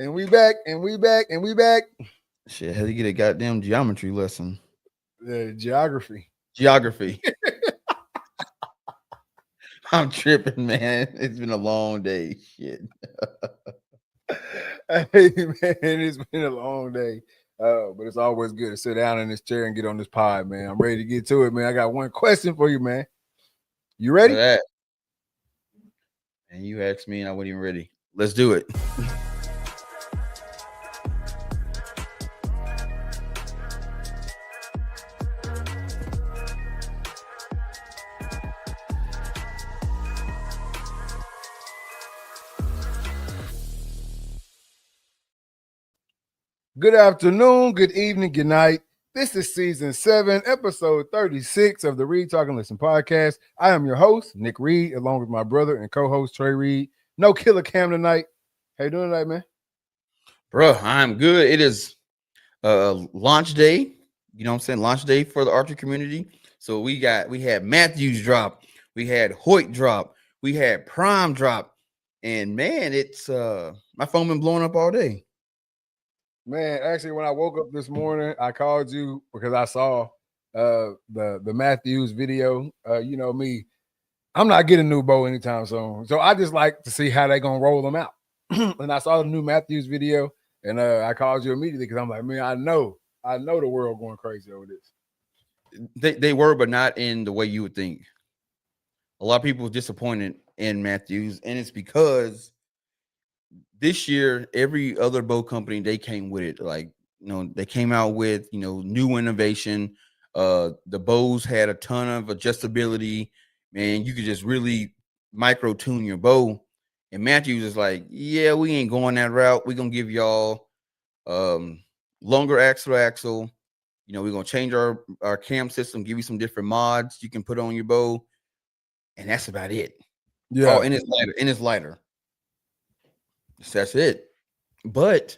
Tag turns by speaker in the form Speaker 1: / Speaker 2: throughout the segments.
Speaker 1: And we back, and we back, and we back.
Speaker 2: Shit, had to get a goddamn geometry lesson.
Speaker 1: Geography.
Speaker 2: Geography. I'm tripping, man. It's been a long day. Shit.
Speaker 1: Hey, man, it's been a long day. But it's always good to sit down in this chair and get on this pod, man. I'm ready to get to it, man. I got one question for you, man. You ready?
Speaker 2: That. And you asked me, and I wasn't even ready. Let's do it.
Speaker 1: Good afternoon, good evening, good night. This is season 7, episode 36 of the Read, Talk, and Listen podcast. I am your host, Nick Reed, along with my brother and co-host, Trey Reed. No killer cam tonight. How you doing tonight, man?
Speaker 2: Bro, I'm good. It is launch day. You know what I'm saying? Launch day for the archery community. So we had Matthews drop. We had Hoyt drop. We had Prime drop. And man, it's my phone been blowing up all day.
Speaker 1: Man, actually, when I woke up this morning, I called you because I saw the Matthews video. You know me, I'm not getting a new bow anytime soon. So I just like to see how they gonna roll them out. And I saw the new Matthews video, and I called you immediately because I'm like, man, I know the world going crazy over this.
Speaker 2: They were, but not in the way you would think. A lot of people were disappointed in Matthews, and it's because this year, every other bow company, they came with it. Like, they came out with, new innovation. The bows had a ton of adjustability. Man, you could just really micro tune your bow. And Matthews is like, yeah, we ain't going that route. We're going to give y'all longer axle. We're going to change our cam system, give you some different mods you can put on your bow. And that's about it.
Speaker 1: Yeah.
Speaker 2: Oh, and it's lighter. That's it. But,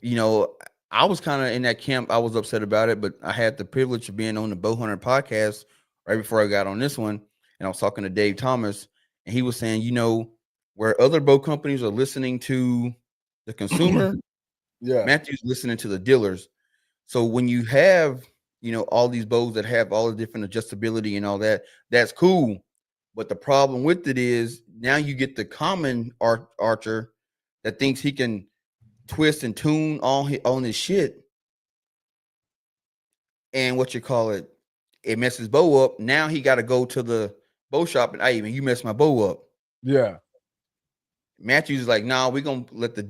Speaker 2: I was kind of in that camp. I was upset about it, but I had the privilege of being on the Bow Hunter podcast right before I got on this one. And I was talking to Dave Thomas, and he was saying, where other bow companies are listening to the consumer,
Speaker 1: yeah,
Speaker 2: Matthew's listening to the dealers. So when you have, all these bows that have all the different adjustability and all that, that's cool. But the problem with it is now you get the common archer that thinks he can twist and tune on his shit. And it messes bow up. Now he got to go to the bow shop and, hey, man, you messed my bow up.
Speaker 1: Yeah.
Speaker 2: Matthews is like, nah, we're gonna let the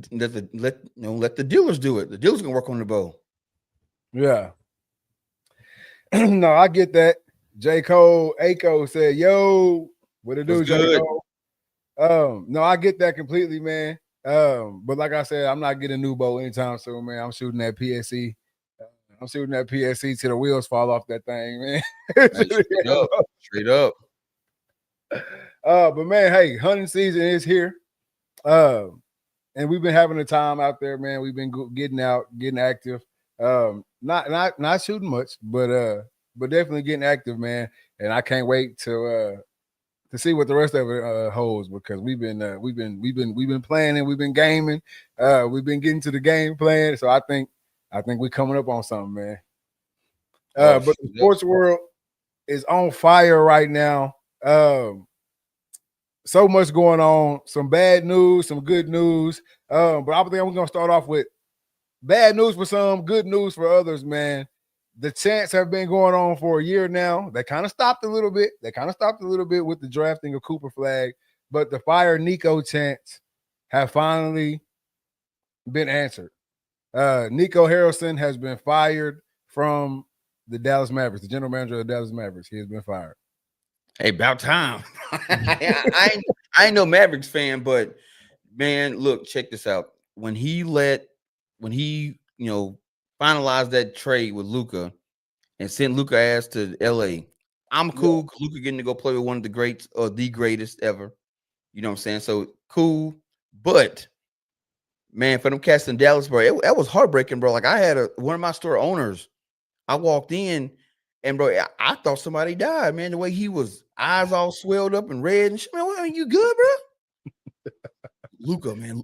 Speaker 2: dealers do it. The dealers gonna work on the bow.
Speaker 1: Yeah. No, I get that. J. Cole, Aco said, yo, what it do, J. Cole? No, I get that completely, man. But like I said, I'm not getting a new bow anytime soon, man. I'm shooting that PSE. I'm shooting that PSE till the wheels fall off that thing, man.
Speaker 2: Straight up.
Speaker 1: But man, hey, hunting season is here. And we've been having a time out there, man. We've been getting out, getting active. Not shooting much, but definitely getting active, man. And I can't wait to see what the rest of it holds, because we've been planning, we've been gaming, we've been getting to the game plan. So I think we're coming up on something, man. But the sports world is on fire right now. So much going on, some bad news, some good news. But I think I'm going to start off with bad news for some, good news for others, man. The chants have been going on for a year now. They kind of stopped a little bit. With the drafting of Cooper Flag. But the fire Nico chants have finally been answered. Nico Harrison has been fired from the Dallas Mavericks, the general manager of the Dallas Mavericks. He has been fired.
Speaker 2: Hey, about time. I ain't no Mavericks fan, but man, look, check this out. When he finalized that trade with Luka and sent Luka ass to LA, I'm cool. Yeah. Luka getting to go play with one of the greats or the greatest ever. You know what I'm saying? So cool. But man, for them cats in Dallas, bro, that was heartbreaking, bro. Like I had one of my store owners. I walked in. And bro, I thought somebody died, man. The way he was, eyes all swelled up and red and shit. Man, you good, bro? Luka, man.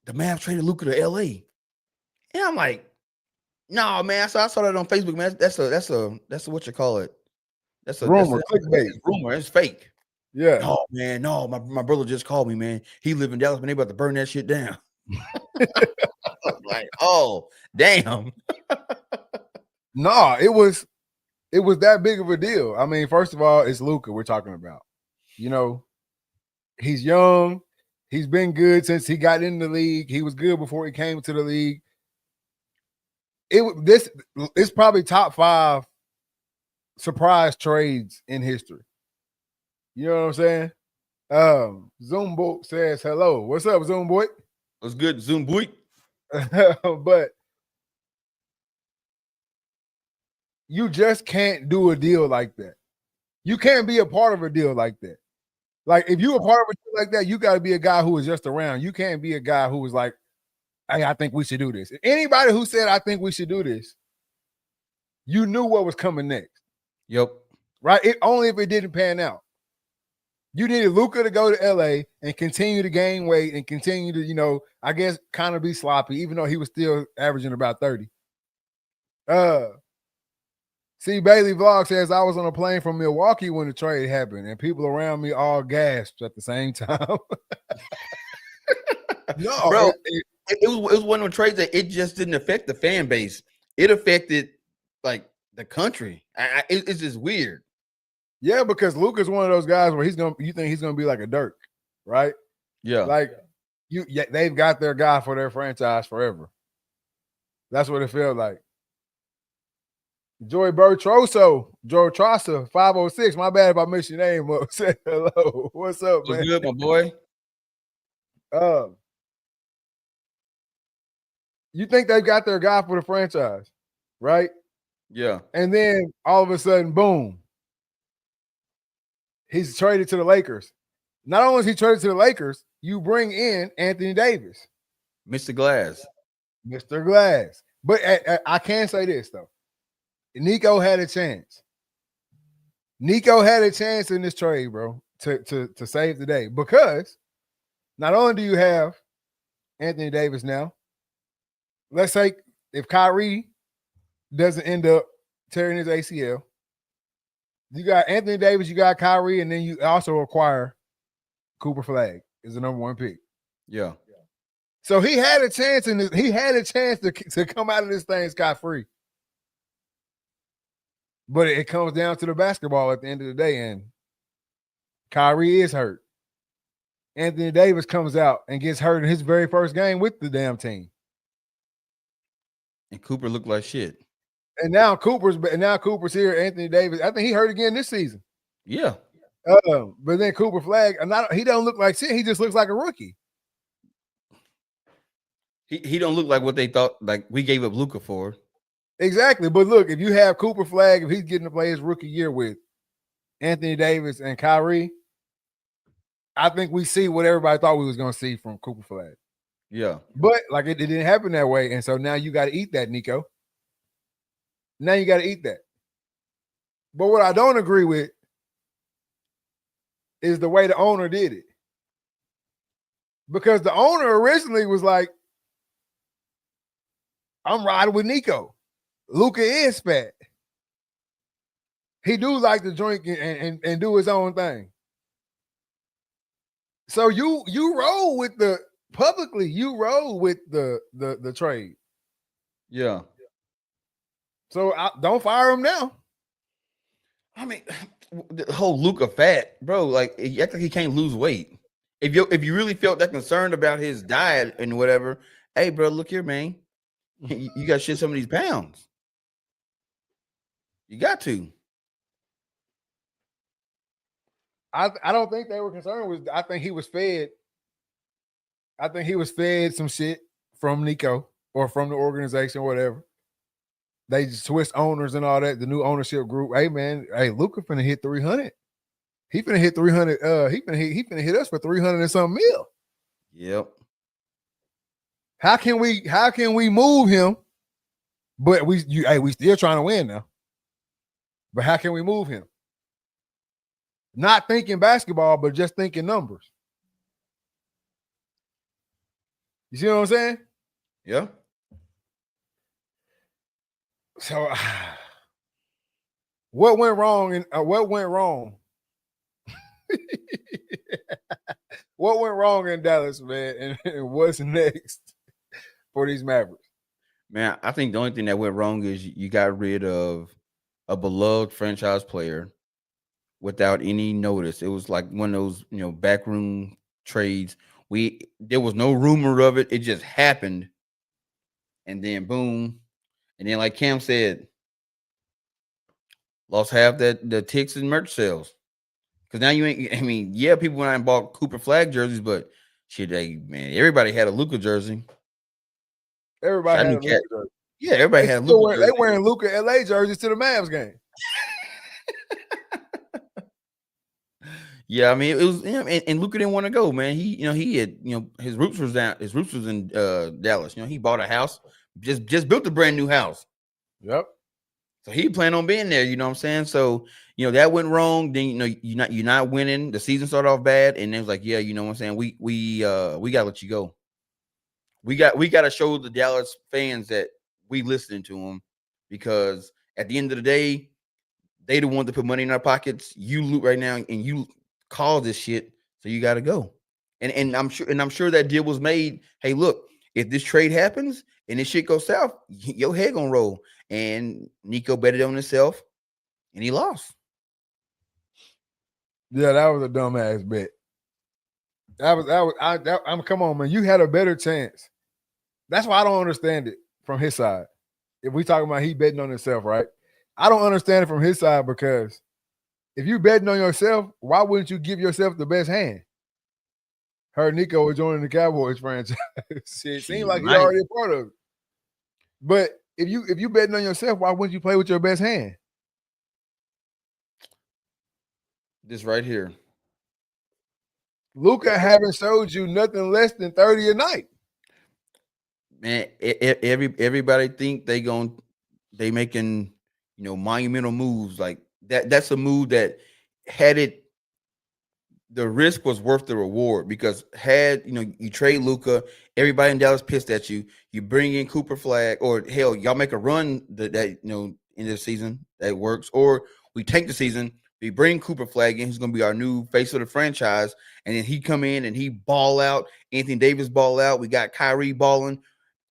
Speaker 2: the Mavs traded Luka to LA. And I'm like, no, man. So I saw that on Facebook, man. That's a what you call it. That's a
Speaker 1: Rumor,
Speaker 2: that's
Speaker 1: clickbait.
Speaker 2: rumor. It's fake.
Speaker 1: Yeah.
Speaker 2: No, man, no. My brother just called me, man. He live in Dallas, man. They about to burn that shit down. I was like, oh, damn.
Speaker 1: No, it was that big of a deal. I mean, first of all, it's Luka we're talking about. You know, he's young. He's been good since he got in the league. He was good before he came to the league. It's probably top 5 surprise trades in history. You know what I'm saying? Zoom Boy says hello. What's up, Zoom Boy?
Speaker 2: What's good, Zoom Boy?
Speaker 1: But you just can't do a deal like that. You can't be a part of a deal like that. Like, if you're a part of a deal like that, you got to be a guy who is just around. You can't be a guy who was like, hey, I think we should do this. Anybody who said, I think we should do this, you knew what was coming next.
Speaker 2: Yep.
Speaker 1: Right? Only if it didn't pan out. You needed Luka to go to LA and continue to gain weight and continue to, I guess, kind of be sloppy, even though he was still averaging about 30. See, Bailey Vlog says, I was on a plane from Milwaukee when the trade happened, and people around me all gasped at the same time.
Speaker 2: No, bro, it was one of the trades that it just didn't affect the fan base. It affected, like, the country. It's just weird.
Speaker 1: Yeah, because Luka's one of those guys where you think he's gonna be like a Dirk, right?
Speaker 2: Yeah.
Speaker 1: Like they've got their guy for their franchise forever. That's what it feels like. Joy Bertroso, Joe Trassa, 506. My bad if I missed your name up. Say hello. What's up, man?
Speaker 2: What's good, my boy?
Speaker 1: You think they've got their guy for the franchise, right?
Speaker 2: Yeah.
Speaker 1: And then all of a sudden, boom. He's traded to the Lakers. Not only is he traded to the Lakers, you bring in Anthony Davis.
Speaker 2: Mr. Glass.
Speaker 1: Mr. Glass. But I can say this, though. Nico had a chance. Nico had a chance in this trade, bro, to save the day. Because not only do you have Anthony Davis now, let's say if Kyrie doesn't end up tearing his ACL, you got Anthony Davis, you got Kyrie, and then you also acquire Cooper Flag is the number 1 pick.
Speaker 2: Yeah.
Speaker 1: So he had a chance to come out of this thing scot-free. But it comes down to the basketball at the end of the day, and Kyrie is hurt. Anthony Davis comes out and gets hurt in his very first game with the damn team.
Speaker 2: And Cooper looked like shit.
Speaker 1: And now Cooper's here. Anthony Davis, I think he hurt again this season.
Speaker 2: Yeah.
Speaker 1: But then Cooper Flag, he don't look like shit. He just looks like a rookie.
Speaker 2: He don't look like what they thought, like we gave up Luka for.
Speaker 1: Exactly. But look, if you have Cooper Flag, if he's getting to play his rookie year with Anthony Davis and Kyrie, I think we see what everybody thought we was going to see from Cooper Flag.
Speaker 2: Yeah.
Speaker 1: But like it didn't happen that way. And so now you got to eat that, Nico. Now you got to eat that. But what I don't agree with is the way the owner did it. Because the owner originally was like, I'm riding with Nico. Luka is fat. He do like to drink and do his own thing. So you roll with the trade.
Speaker 2: Yeah.
Speaker 1: So don't fire him now.
Speaker 2: I mean, the whole Luka fat, bro. Like, he act like he can't lose weight. If you really felt that concerned about his diet and whatever, hey, bro, look here, man. You got to shed some of these pounds. You got to.
Speaker 1: I don't think they were concerned with. I think he was fed. I think he was fed some shit from Nico or from the organization, or whatever. They switched owners and all that. The new ownership group. Hey man, Luka finna hit 300. He finna hit 300. He finna hit us for 300 and something mil.
Speaker 2: Yep.
Speaker 1: How can we move him? But we still trying to win now. But how can we move him? Not thinking basketball, but just thinking numbers. You see what I'm saying?
Speaker 2: Yeah.
Speaker 1: So, what went wrong? What went wrong? What went wrong in Dallas, man? And what's next for these Mavericks?
Speaker 2: Man, I think the only thing that went wrong is you got rid of a beloved franchise player without any notice. It was like one of those, backroom trades. There was no rumor of it. It just happened. And then boom. And then like Cam said, lost half the ticks and merch sales. Because now you ain't, I mean, yeah, people went out and bought Cooper Flag jerseys, but shit, everybody had a Luka jersey.
Speaker 1: Everybody had a Luka jersey.
Speaker 2: Yeah, everybody had a Luka jersey.
Speaker 1: They wearing Luka LA jerseys to the Mavs game.
Speaker 2: Yeah, I mean, it was, and Luka didn't want to go, man. He had, his roots was down. His roots was in Dallas. He bought a house, just built a brand new house.
Speaker 1: Yep.
Speaker 2: So he planned on being there. You know what I'm saying? So that went wrong. Then you're not winning. The season started off bad, and it was like, yeah, you know what I'm saying? We gotta let you go. We got to show the Dallas fans that we listening to them, because at the end of the day, they the one to put money in our pockets. You loot right now, and you call this shit, so you got to go. And I'm sure that deal was made. Hey, look, if this trade happens and this shit goes south, your head gonna roll. And Nico betted on himself, and he lost.
Speaker 1: Yeah, that was a dumbass bet. I'm come on, man. You had a better chance. That's why I don't understand it from his side. If we talking about he betting on himself, right? I don't understand it from his side, because if you betting on yourself, why wouldn't you give yourself the best hand? Heard Nico was joining the Cowboys franchise. It seemed like he's already a part of it. But if you betting on yourself, why wouldn't you play with your best hand?
Speaker 2: This right here.
Speaker 1: Luka haven't showed you nothing less than 30 a night.
Speaker 2: Man, everybody think they making monumental moves like that. That's a move that the risk was worth the reward, because you trade Luka, everybody in Dallas pissed at you. You bring in Cooper Flag, or hell, y'all make a run that in the season that works, or we take the season. We bring Cooper Flag in, who's going to be our new face of the franchise, and then he come in and he ball out. Anthony Davis ball out. We got Kyrie balling,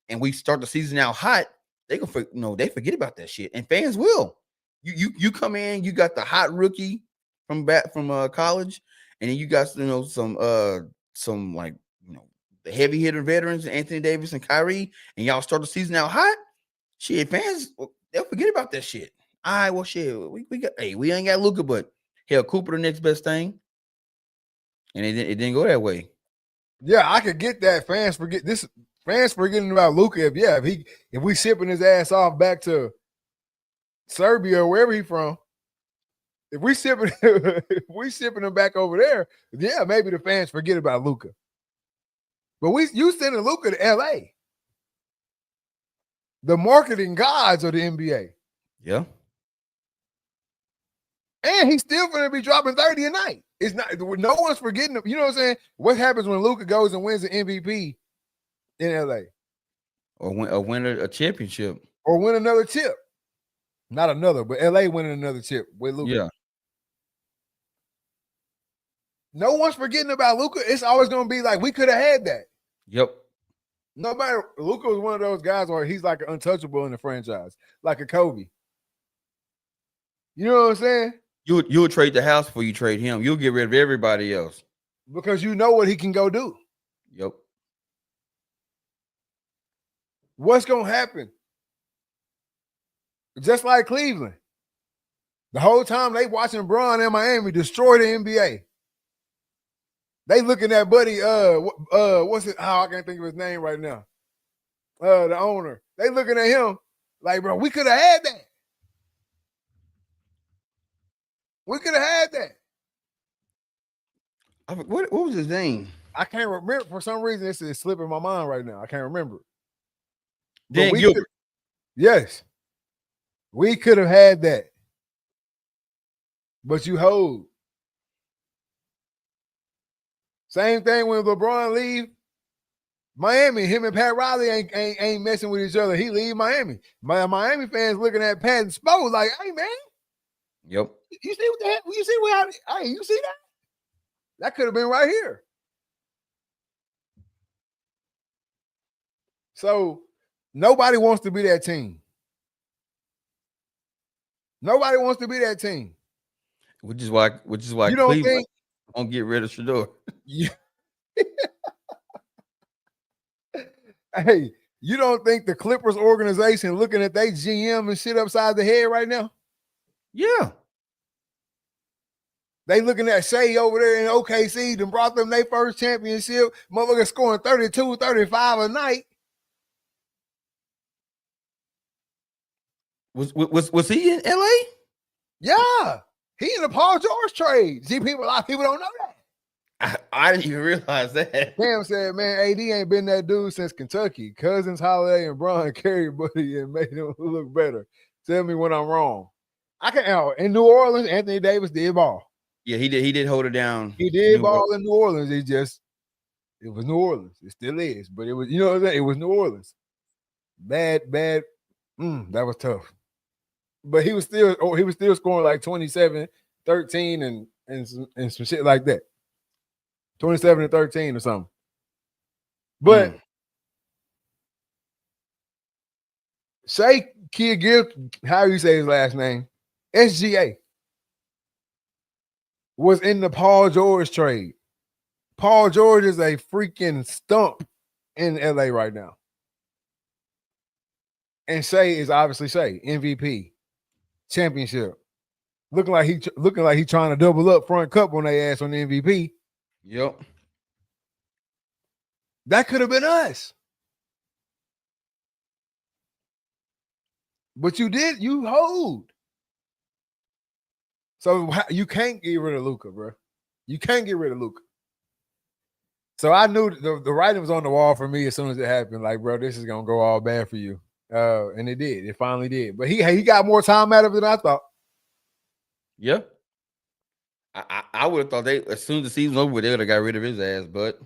Speaker 2: and we start the season out hot. They they forget about that shit, and fans will. You come in, you got the hot rookie from college, and then you got some like the heavy hitter veterans, Anthony Davis and Kyrie, and y'all start the season out hot. Shit, fans they'll forget about that shit. All right, well, shit, we ain't got Luka, but hell, Cooper the next best thing, and it didn't go that way.
Speaker 1: Yeah, I could get that. Fans forgetting about Luka. If we shipping his ass off back to Serbia or wherever he from, if we shipping him back over there, yeah, maybe the fans forget about Luka. But you sending Luka to LA, the marketing gods of the NBA.
Speaker 2: Yeah.
Speaker 1: And he's still going to be dropping 30 a night. It's not, no one's forgetting him. You know what I'm saying? What happens when Luka goes and wins the MVP in LA?
Speaker 2: Or win a championship.
Speaker 1: Or win another chip. Not another, but LA winning another chip with Luka.
Speaker 2: Yeah.
Speaker 1: No one's forgetting about Luka. It's always going to be like, we could have had that.
Speaker 2: Yep.
Speaker 1: Luka was one of those guys where he's like an untouchable in the franchise, like a Kobe. You know what I'm saying?
Speaker 2: You'll trade the house before you trade him. You'll get rid of everybody else.
Speaker 1: Because you know what he can go do.
Speaker 2: Yep.
Speaker 1: What's going to happen? Just like Cleveland. The whole time they watching Bron in Miami destroy the NBA. They looking at Buddy, what's it? Oh, I can't think of his name right now. The owner. They looking at him like, bro, we could have had that. We could have had that.
Speaker 2: What was his name?
Speaker 1: I can't remember. For some reason, it's slipping my mind right now. I can't remember.
Speaker 2: Dan Gilbert.
Speaker 1: Yes. We could have had that. But you hold. Same thing when LeBron leave. Miami, him and Pat Riley ain't messing with each other. He leave Miami. My Miami fans looking at Pat and Spo like, hey man,
Speaker 2: Yep.
Speaker 1: you see what the heck? You see what? Hey, you see that? That could have been right here. So nobody wants to be that team. Nobody wants to be that team.
Speaker 2: Which is why
Speaker 1: You don't
Speaker 2: Cleveland
Speaker 1: think
Speaker 2: won't get rid of Shador.
Speaker 1: Hey, you don't think the Clippers organization looking at their GM and shit upside the head right now?
Speaker 2: Yeah.
Speaker 1: They looking at Shea over there in OKC and brought them their first championship. Motherfucker scoring 32, 35 a night.
Speaker 2: Was he in LA?
Speaker 1: Yeah. He in the Paul George trade. See, a lot of people don't know that.
Speaker 2: I didn't even realize that.
Speaker 1: Cam said, man, AD ain't been that dude since Kentucky. Cousins, Holiday, and Bron carried Buddy and made him look better. Tell me when I'm wrong. I can't. In New Orleans, Anthony Davis did ball.
Speaker 2: Yeah, he did hold it down.
Speaker 1: He did ball in New Orleans. It was New Orleans. It still is, but it was, you know what I'm saying? It was New Orleans. Bad. That was tough. But he was still scoring like 27, 13, and some shit like that. 27 and 13 or something. But Shea Kid Gift, how you say his last name? SGA was in the Paul George trade. Paul George is a freaking stump in LA right now. And Shea is obviously Shea, MVP, championship. Looking like he trying to double up front cup on their ass on the MVP.
Speaker 2: Yep.
Speaker 1: That could have been us. But you hold. So you can't get rid of Luka, bro. You can't get rid of Luka. So I knew the writing was on the wall for me as soon as it happened. Like, bro, this is gonna go all bad for you. And it did. It finally did. But he got more time out of it than I thought.
Speaker 2: Yeah. I would have thought as soon as the season's over, they would have got rid of his ass, but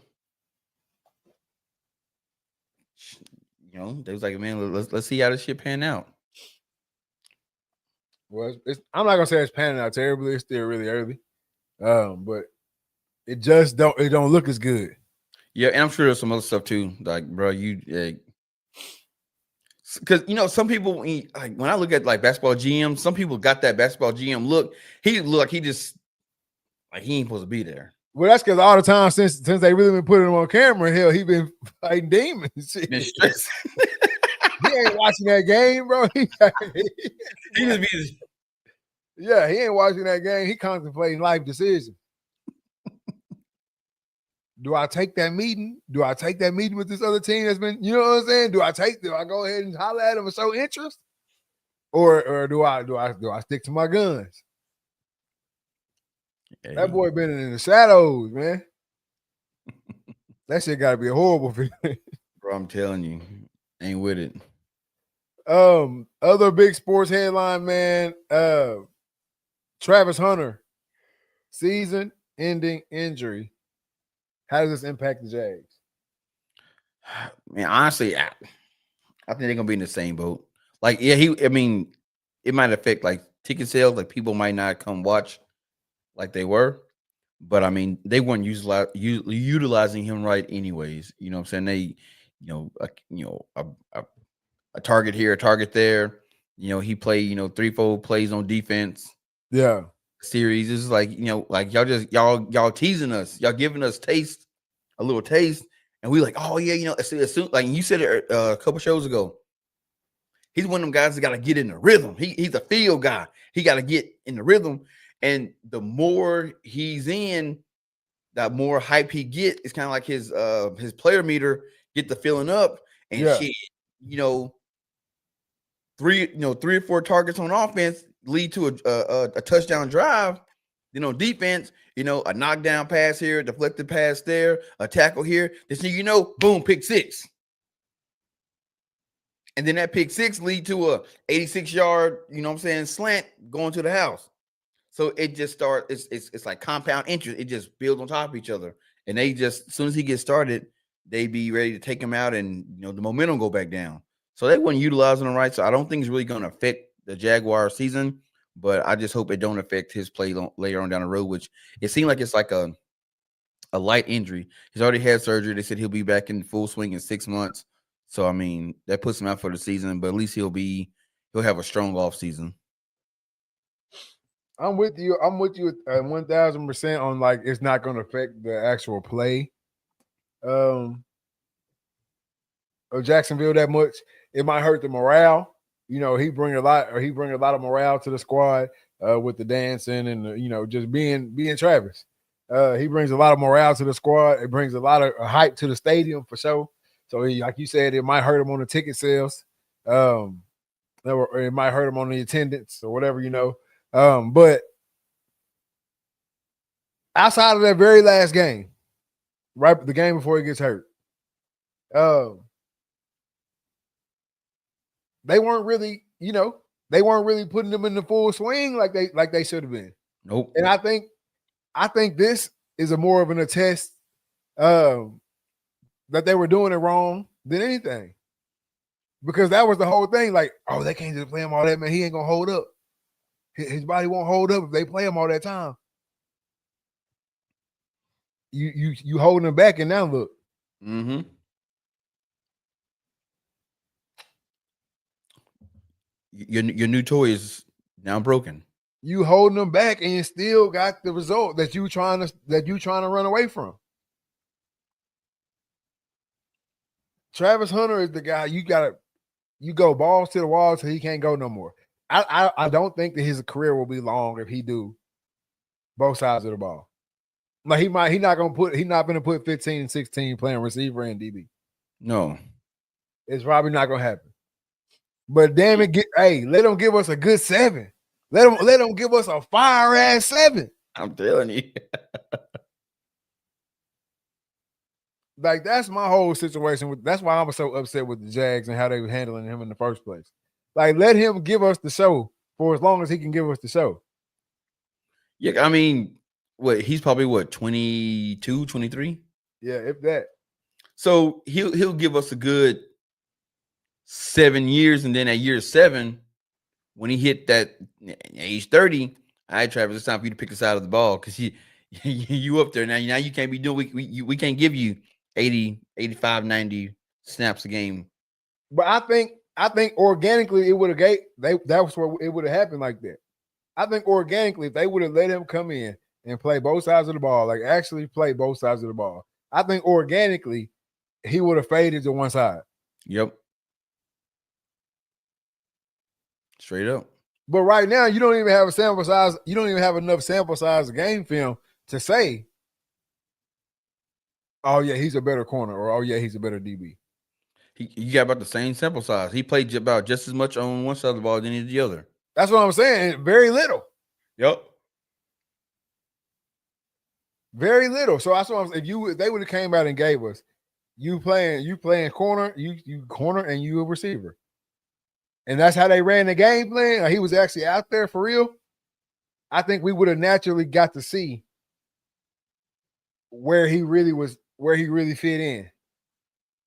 Speaker 2: they was like, man, let's see how this shit pan out.
Speaker 1: Well, I'm not gonna say it's panning out terribly. It's still really early, but it just don't look as good.
Speaker 2: Yeah, and I'm sure there's some other stuff too. Like, bro, because some people, like when I look at like basketball GM, some people got that basketball GM look. He look like he just like he ain't supposed to be there.
Speaker 1: Well, that's because all the time since they really been putting him on camera, hell, he been fighting demons.
Speaker 2: Been stressed.
Speaker 1: He ain't watching that game, bro. He
Speaker 2: just be.
Speaker 1: Yeah, he ain't watching that game. He contemplating life decisions. Do I take that meeting? Do I take that meeting with this other team that's been, you know what I'm saying? Do I go ahead and holler at him and show interest? Or do I stick to my guns? Yeah, that boy been in the shadows, man. That shit gotta be a horrible feeling.
Speaker 2: Bro, I'm telling you, ain't with it.
Speaker 1: Other big sports headline, man. Travis Hunter, season-ending injury. How does this impact the Jags?
Speaker 2: Man, honestly, I think they're gonna be in the same boat. Like, yeah, it might affect like ticket sales. Like, people might not come watch like they were, but I mean, they weren't utilizing him right, anyways. You know what I'm saying? They, a target here, a target there. He played 3-4 plays on defense.
Speaker 1: Yeah.
Speaker 2: Series is like, like y'all teasing us, y'all giving us a little taste, and we like, oh yeah, as soon, like you said it a couple shows ago, he's one of them guys that got to get in the rhythm. He's a field guy. He got to get in the rhythm, and the more he's in, the more hype he get. It's kind of like his player meter get the filling up, and shit, 3 or 4 targets on offense lead to a touchdown drive. Then on defense, a knockdown pass here, deflected pass there, a tackle here. This thing, boom, pick 6. And then that pick 6 lead to a 86-yard, slant going to the house. So it just starts, it's like compound interest. It just builds on top of each other. And they just, as soon as he gets started, they be ready to take him out, and the momentum go back down. So they weren't utilizing him right. So I don't think it's really going to affect the Jaguar season. But I just hope it don't affect his play later on down the road. Which it seemed like it's like a light injury. He's already had surgery. They said he'll be back in full swing in 6 months. So I mean that puts him out for the season. But at least he'll have a strong off season.
Speaker 1: I'm with you. I'm with you 1,000% on like it's not going to affect the actual play of Jacksonville that much. It might hurt the morale. He bring a lot of morale to the squad with the dancing and just being Travis. He brings a lot of morale to the squad. It brings a lot of hype to the stadium for sure. So like you said, it might hurt him on the ticket sales. Or it might hurt him on the attendance or whatever, but outside of that very last game, right, the game before he gets hurt, they weren't really, putting them in the full swing like they should have been.
Speaker 2: Nope.
Speaker 1: And I think this is a more of an attest that they were doing it wrong than anything. Because that was the whole thing. Like, oh, they can't just play him all that, man. He ain't gonna hold up. His body won't hold up if they play him all that time. You holding him back, and now look.
Speaker 2: Mm-hmm. Your new toy is now broken.
Speaker 1: You holding them back, and you still got the result that you trying to run away from. Travis Hunter is the guy you go balls to the wall till he can't go no more. I don't think that his career will be long if he do both sides of the ball. Like he's not gonna put 15 and 16 playing receiver and DB.
Speaker 2: No.
Speaker 1: It's probably not gonna happen. But damn it, let them give us a good 7. Let them give us a fire ass 7.
Speaker 2: I'm telling you.
Speaker 1: Like that's my whole situation that's why I was so upset with the Jags and how they were handling him in the first place. Like let him give us the show for as long as he can give us the show.
Speaker 2: Yeah, I mean, he's probably 22, 23?
Speaker 1: Yeah, if that.
Speaker 2: So he'll give us a good 7 years, and then at year 7, when he hit that age 30, all right, Travis, it's time for you to pick the side of the ball because you up there now. Now you can't be doing we can't give you 80, 85, 90 snaps a game.
Speaker 1: But I think organically it would have that was where it would have happened like that. I think organically if they would have let him come in and play both sides of the ball, like actually play both sides of the ball, I think organically he would have faded to one side.
Speaker 2: Yep. Straight up.
Speaker 1: But right now, you don't even have a sample size. You don't even have enough sample size of game film to say, oh, yeah, he's a better corner, or oh, yeah, he's a better DB.
Speaker 2: You got about the same sample size. He played about just as much on one side of the ball than he did the other.
Speaker 1: That's what I'm saying. Very little.
Speaker 2: Yep.
Speaker 1: Very little. So that's what I'm saying. If they would have came out and gave us, you playing corner, you corner, and you a receiver. And that's how they ran the game plan. Or he was actually out there for real. I think we would have naturally got to see where he really fit in.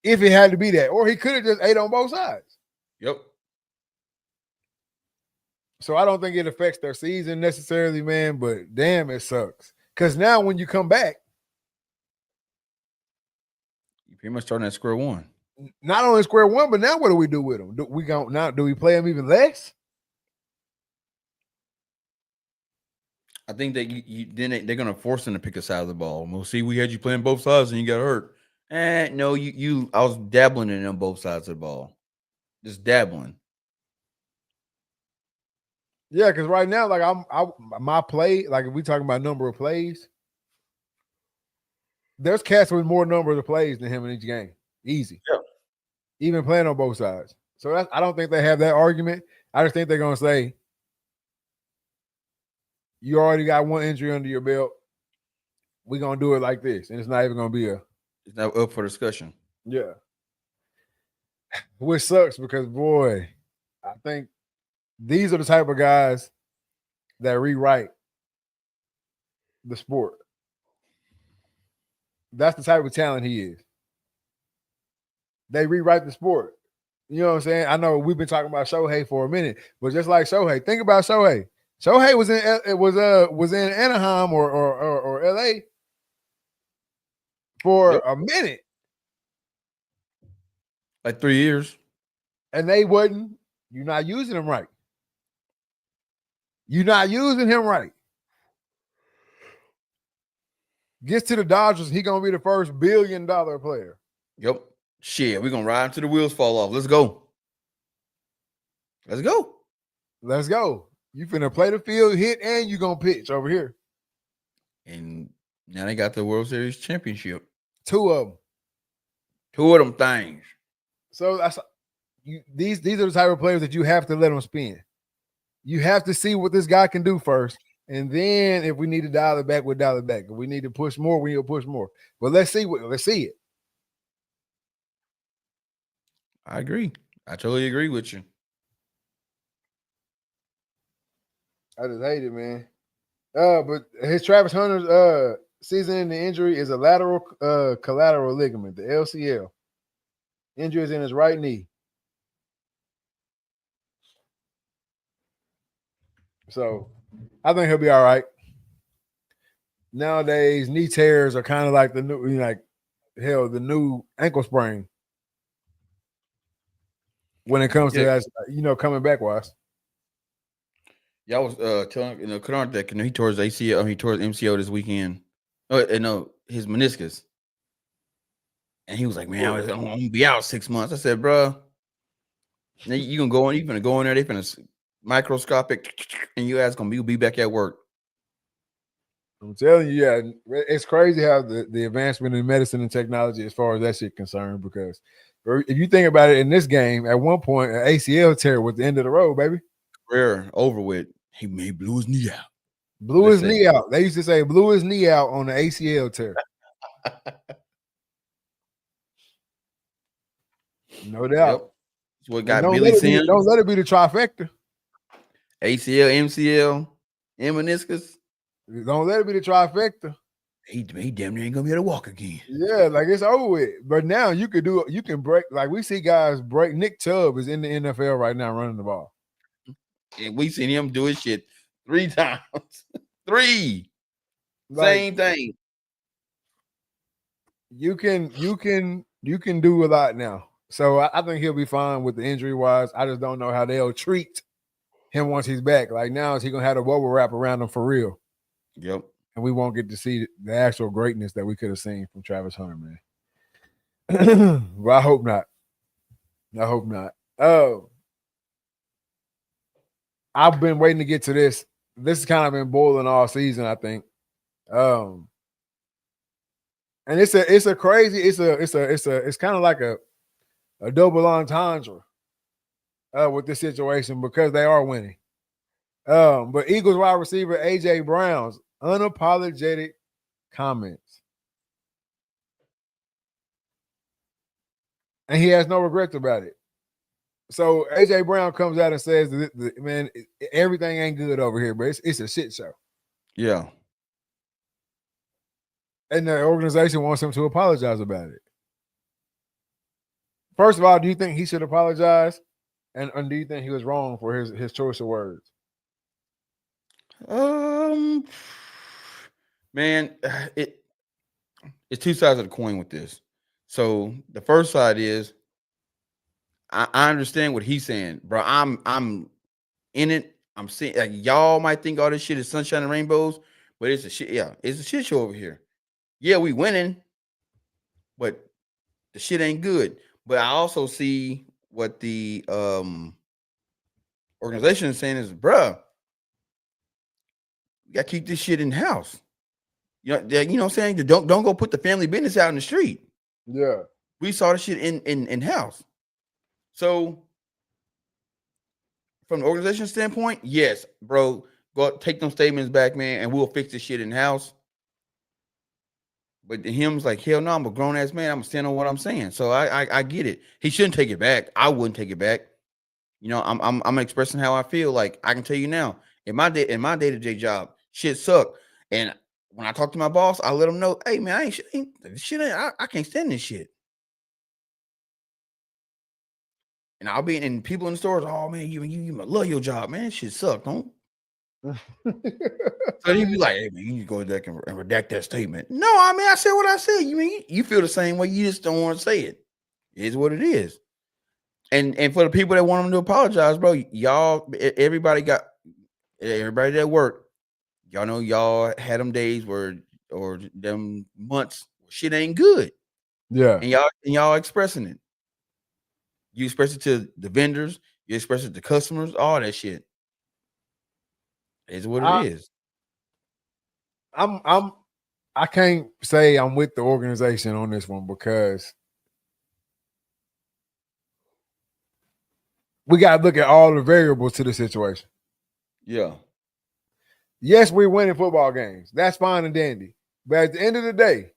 Speaker 1: If it had to be that. Or he could have just ate on both sides.
Speaker 2: Yep.
Speaker 1: So I don't think it affects their season necessarily, man, but damn, it sucks. Because now when you come back,
Speaker 2: you're pretty much starting at square one.
Speaker 1: Not only square one, but now what do we do with him? Do we play him even less?
Speaker 2: I think that they're gonna force him to pick a side of the ball. We'll see. We had you playing both sides and you got hurt. No, I was dabbling in on both sides of the ball, just dabbling.
Speaker 1: Yeah, because right now, like my play, like if we talking about number of plays, there's cats with more number of plays than him in each game. Easy.
Speaker 2: Yeah.
Speaker 1: Even playing on both sides. So I don't think they have that argument. I just think they're gonna say, you already got one injury under your belt. We're gonna do it like this, and it's not even gonna be
Speaker 2: it's not up for discussion.
Speaker 1: Yeah. Which sucks because boy, I think these are the type of guys that rewrite the sport. That's the type of talent he is. they rewrite the sport. You know what I'm saying? I know we've been talking about Shohei for a minute, but just like Shohei, think about Shohei. Shohei was in Anaheim or LA for
Speaker 2: Yep.
Speaker 1: a minute,
Speaker 2: Like 3 years.
Speaker 1: and they wasn't. You're not using him right. You're not using him right. Gets to the Dodgers, he gonna be the first $1 billion player.
Speaker 2: Yep. Shit, we're gonna ride until the wheels fall off. Let's go. Let's go.
Speaker 1: Let's go. You finna play the field, hit, and you gonna pitch over here.
Speaker 2: And now they got the World Series championship.
Speaker 1: 2 of them.
Speaker 2: 2 of them things.
Speaker 1: So that's these are the type of players that you have to let them spin. You have to see what this guy can do first. And then if we need to dial it back, we'll dial it back. If we need to push more, we need to push more. But let's see it.
Speaker 2: I agree. I totally agree with you.
Speaker 1: I just hate it, man. But his Travis Hunter's season-ending injury is a lateral collateral ligament, the LCL. Injury is in his right knee. So I think he'll be all right. Nowadays, knee tears are kind of like the new, the new ankle sprain when it comes to that, coming back wise.
Speaker 2: Yeah, I was telling Kennard that he tore his ACL, he tore his MCL this weekend. No, his meniscus. And he was like, "Man, I'm gonna be out 6 months." I said, "Bro, you gonna go in? You gonna go in there? They gonna microscopic, and you ass gonna be back at work."
Speaker 1: I'm telling you, yeah, it's crazy how the advancement in medicine and technology as far as that shit concerned. Because if you think about it, in this game, at one point, an ACL tear was the end of the road, baby.
Speaker 2: Career over with. He blew his knee out.
Speaker 1: Blew his knee out. They used to say blew his knee out on the ACL tear. No doubt.
Speaker 2: Yep. That's what got Billy Sims.
Speaker 1: Don't let it be the trifecta.
Speaker 2: ACL, MCL, and meniscus.
Speaker 1: Don't let it be the trifecta.
Speaker 2: He damn near ain't gonna be able to walk again.
Speaker 1: Yeah, like it's over with. But now you can break, like we see guys break. Nick Chubb is in the NFL right now running the ball.
Speaker 2: And we seen him do his shit 3 times. 3. Same thing.
Speaker 1: You can do a lot now. So I think he'll be fine with the injury wise. I just don't know how they'll treat him once he's back. Like now, is he gonna have the bubble wrap around him for real?
Speaker 2: Yep.
Speaker 1: And we won't get to see the actual greatness that we could have seen from Travis Hunter, man. Well, I hope not. I've been waiting to get to this. This has kind of been boiling all season, I think. And it's kind of like a double entendre with this situation because they are winning. But Eagles wide receiver A.J. Brown's unapologetic comments. And he has no regrets about it. So A.J. Brown comes out and says, man, everything ain't good over here, but it's a shit show.
Speaker 2: Yeah.
Speaker 1: And the organization wants him to apologize about it. First of all, do you think he should apologize? And do you think he was wrong for his choice of words?
Speaker 2: Man, it's 2 sides of the coin with this. So the first side is I understand what he's saying, bro. I'm in it. I'm seeing like y'all might think all this shit is sunshine and rainbows, but it's a shit. Yeah, it's a shit show over here. Yeah, we winning, but the shit ain't good. But I also see what the organization is saying is, bro, you gotta keep this shit in house. You know what I'm saying? Don't go put the family business out in the street.
Speaker 1: Yeah.
Speaker 2: We saw the shit in house. So from the organization standpoint, yes, bro, go take them statements back, man, and we'll fix this shit in house. But him's like, hell no, I'm a grown ass man. I'm gonna stand on what I'm saying. So I get it. He shouldn't take it back. I wouldn't take it back. You know, I'm expressing how I feel. Like I can tell you now, in my day-to-day job, shit suck. And when I talk to my boss, I let him know, hey man, I can't stand this shit. And I'll be in people in the stores. Oh man, you love your job, man. Shit suck, don't. So he'd be like, "Hey man, you need to go back and redact that statement." No, I mean I said what I said. You mean you feel the same way? You just don't want to say it. It is what it is. And for the people that want them to apologize, bro, y'all, everybody that worked. Y'all know y'all had them days or them months where shit ain't good.
Speaker 1: Yeah.
Speaker 2: And y'all expressing it. You express it to the vendors, you express it to customers, all that shit. It's what it is.
Speaker 1: I can't say I'm with the organization on this one because we got to look at all the variables to the situation.
Speaker 2: Yeah.
Speaker 1: Yes, we're winning football games. That's fine and dandy. But at the end of the day,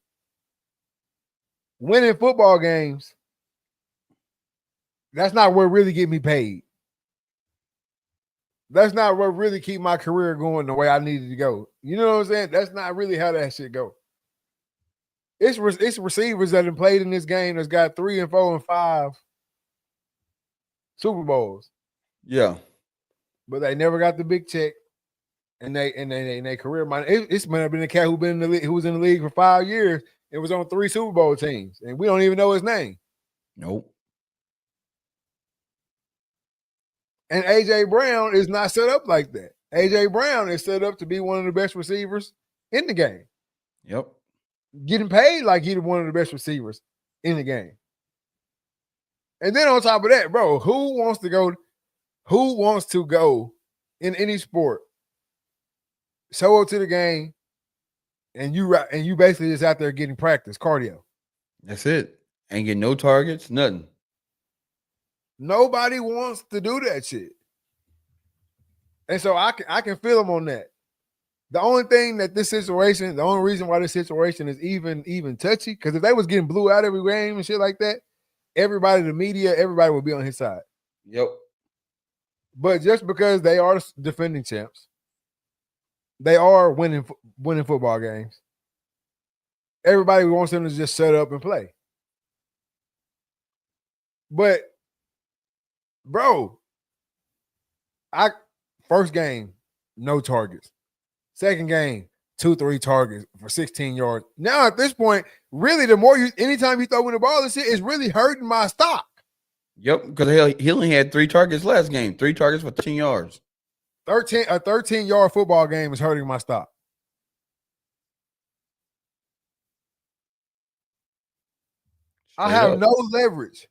Speaker 1: winning football games, that's not what really get me paid. That's not what really keep my career going the way I needed to go. You know what I'm saying? That's not really how that shit go. It's receivers that have played in this game that's got 3 and 4 and 5 Super Bowls.
Speaker 2: Yeah.
Speaker 1: But they never got the big check. And they career might it's might have been a cat who was in the league for 5 years and was on 3 Super Bowl teams, and we don't even know his name.
Speaker 2: Nope.
Speaker 1: And AJ Brown is not set up like that. AJ Brown is set up to be one of the best receivers in the game.
Speaker 2: Yep.
Speaker 1: Getting paid like he's one of the best receivers in the game. And then on top of that, bro, who wants to go in any sport, show up to the game, and you basically just out there getting practice, cardio.
Speaker 2: That's it. Ain't getting no targets, nothing.
Speaker 1: Nobody wants to do that shit. And so I can feel them on that. The only thing that the only reason why this situation is even touchy, because if they was getting blew out every game and shit like that, everybody, the media, everybody would be on his side.
Speaker 2: Yep.
Speaker 1: But just because they are defending champs, they are winning football games, everybody wants them to just shut up and play. But, bro, first game, no targets. Second game, 2-3 targets for 16 yards. Now at this point, really, anytime you throw in the ball, this shit is really hurting my stock.
Speaker 2: Yep, because he only had 3 targets last game. 3 targets for 13 yards.
Speaker 1: A 13-yard football game is hurting my stock. I have no leverage.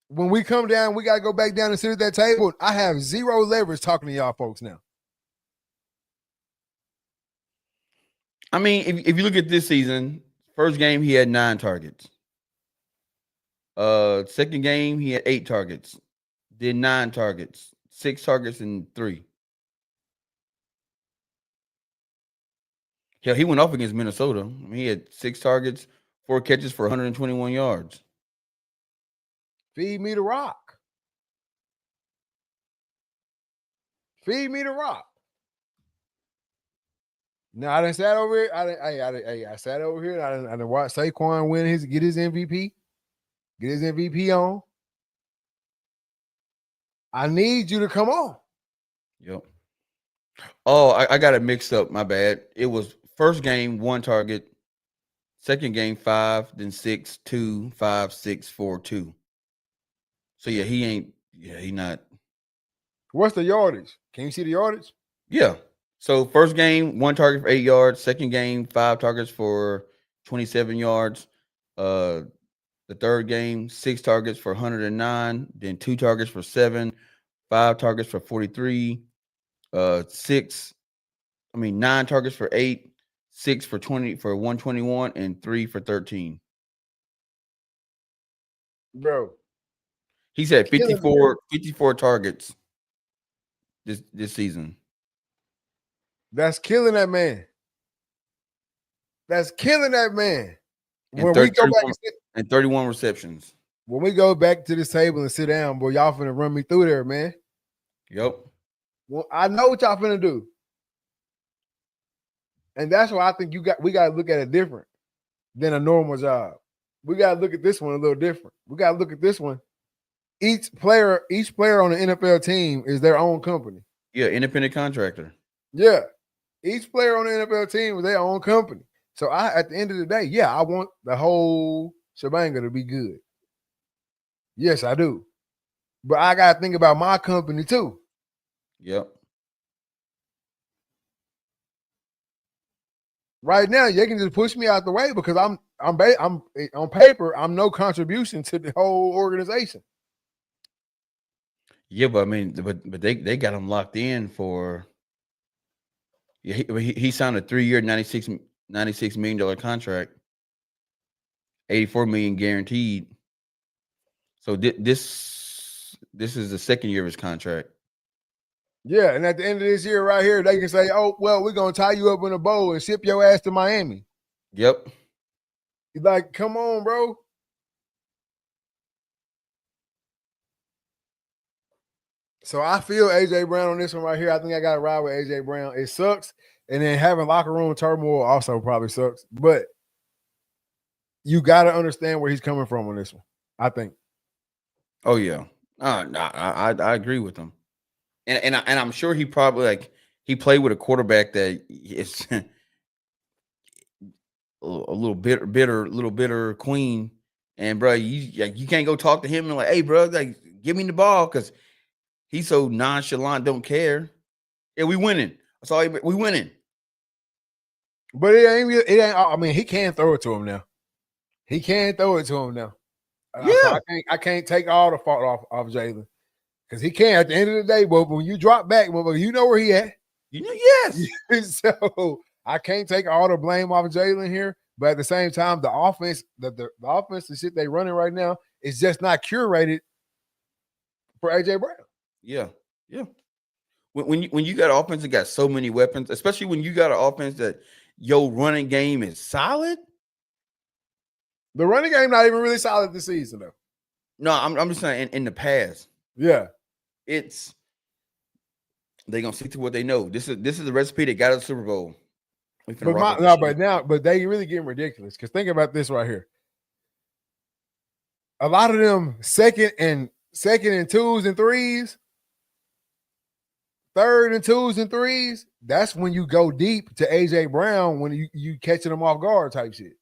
Speaker 1: When we come down, we got to go back down and sit at that table. I have zero leverage talking to y'all folks now.
Speaker 2: I mean, if you look at this season, first game he had 9 targets. Second game he had 8 targets. Did 9 targets, 6 targets and 3. Hell, he went off against Minnesota. I mean, he had 6 targets, 4 catches for 121 yards.
Speaker 1: Feed me the rock. Feed me the rock. Now I done sat over here. I sat over here. I done watched Saquon get his MVP. Get his MVP on. I need you to come on.
Speaker 2: Yep. Oh, I got it mixed up. My bad. It was first game 1 target, second game 5, then 6, 2, 5, 6, 4, 2. So yeah, he not.
Speaker 1: What's the yardage? Can you see the yardage?
Speaker 2: Yeah. So first game 1 target for 8 yards, second game 5 targets for 27 yards. The third game 6 targets for 109, then 2 targets for 7, 5 targets for 43, 9 targets for 8, 6 for 121, and 3 for 13.
Speaker 1: Bro.
Speaker 2: He's had 54 targets this season.
Speaker 1: That's killing that man. That's killing that man.
Speaker 2: When we go back and 31 receptions.
Speaker 1: When we go back to this table and sit down, boy, y'all finna run me through there, man.
Speaker 2: Yep.
Speaker 1: Well, I know what y'all finna do. And that's why I think we gotta look at it different than a normal job. We gotta look at this one a little different. We gotta look at this one each player on the NFL team is their own company.
Speaker 2: Yeah, independent contractor.
Speaker 1: Yeah. Each player on the NFL team is their own company. So at the end of the day, yeah, I want the whole shebang to be good. Yes, I do. But I gotta think about my company too.
Speaker 2: Yep.
Speaker 1: Right now, they can just push me out the way because I'm on paper, I'm no contribution to the whole organization.
Speaker 2: Yeah, but I mean, but they got him locked in for. Yeah, he signed a 3-year, $96 million contract, 84 million guaranteed. So this is the second year of his contract.
Speaker 1: Yeah, and at the end of this year, right here, they can say, "Oh, well, we're gonna tie you up in a bow and ship your ass to Miami."
Speaker 2: Yep.
Speaker 1: Like, come on, bro. So I feel AJ Brown on this one right here. I think I got to ride with AJ Brown. It sucks, and then having locker room turmoil also probably sucks. But you got to understand where he's coming from on this one. I think.
Speaker 2: Oh yeah. No, I agree with him, and I'm sure he probably he played with a quarterback that is a little bitter queen, and bro, you can't go talk to him and like, hey, bro, like give me the ball because he's so nonchalant, don't care. Yeah, we winning. That's all. We winning.
Speaker 1: But it ain't. I mean, he can throw it to him now. He can throw it to him now.
Speaker 2: Yeah.
Speaker 1: So I can't take all the fault off Jalen because he can at the end of the day. But when you drop back, you know where he at.
Speaker 2: You know, yes.
Speaker 1: So I can't take all the blame off Jalen here. But at the same time, the offense, the offense, the shit they running right now is just not curated for AJ Brown.
Speaker 2: Yeah. When you got an offense that got so many weapons, especially when you got an offense that your running game is solid.
Speaker 1: The running game not even really solid this season though.
Speaker 2: No, I'm just saying in the past.
Speaker 1: Yeah.
Speaker 2: They're gonna stick to what they know. This is the recipe that got us the Super Bowl.
Speaker 1: But they really getting ridiculous because think about this right here. A lot of them second and twos and threes, third and twos and threes. That's when you go deep to AJ Brown when you catching them off guard type shit.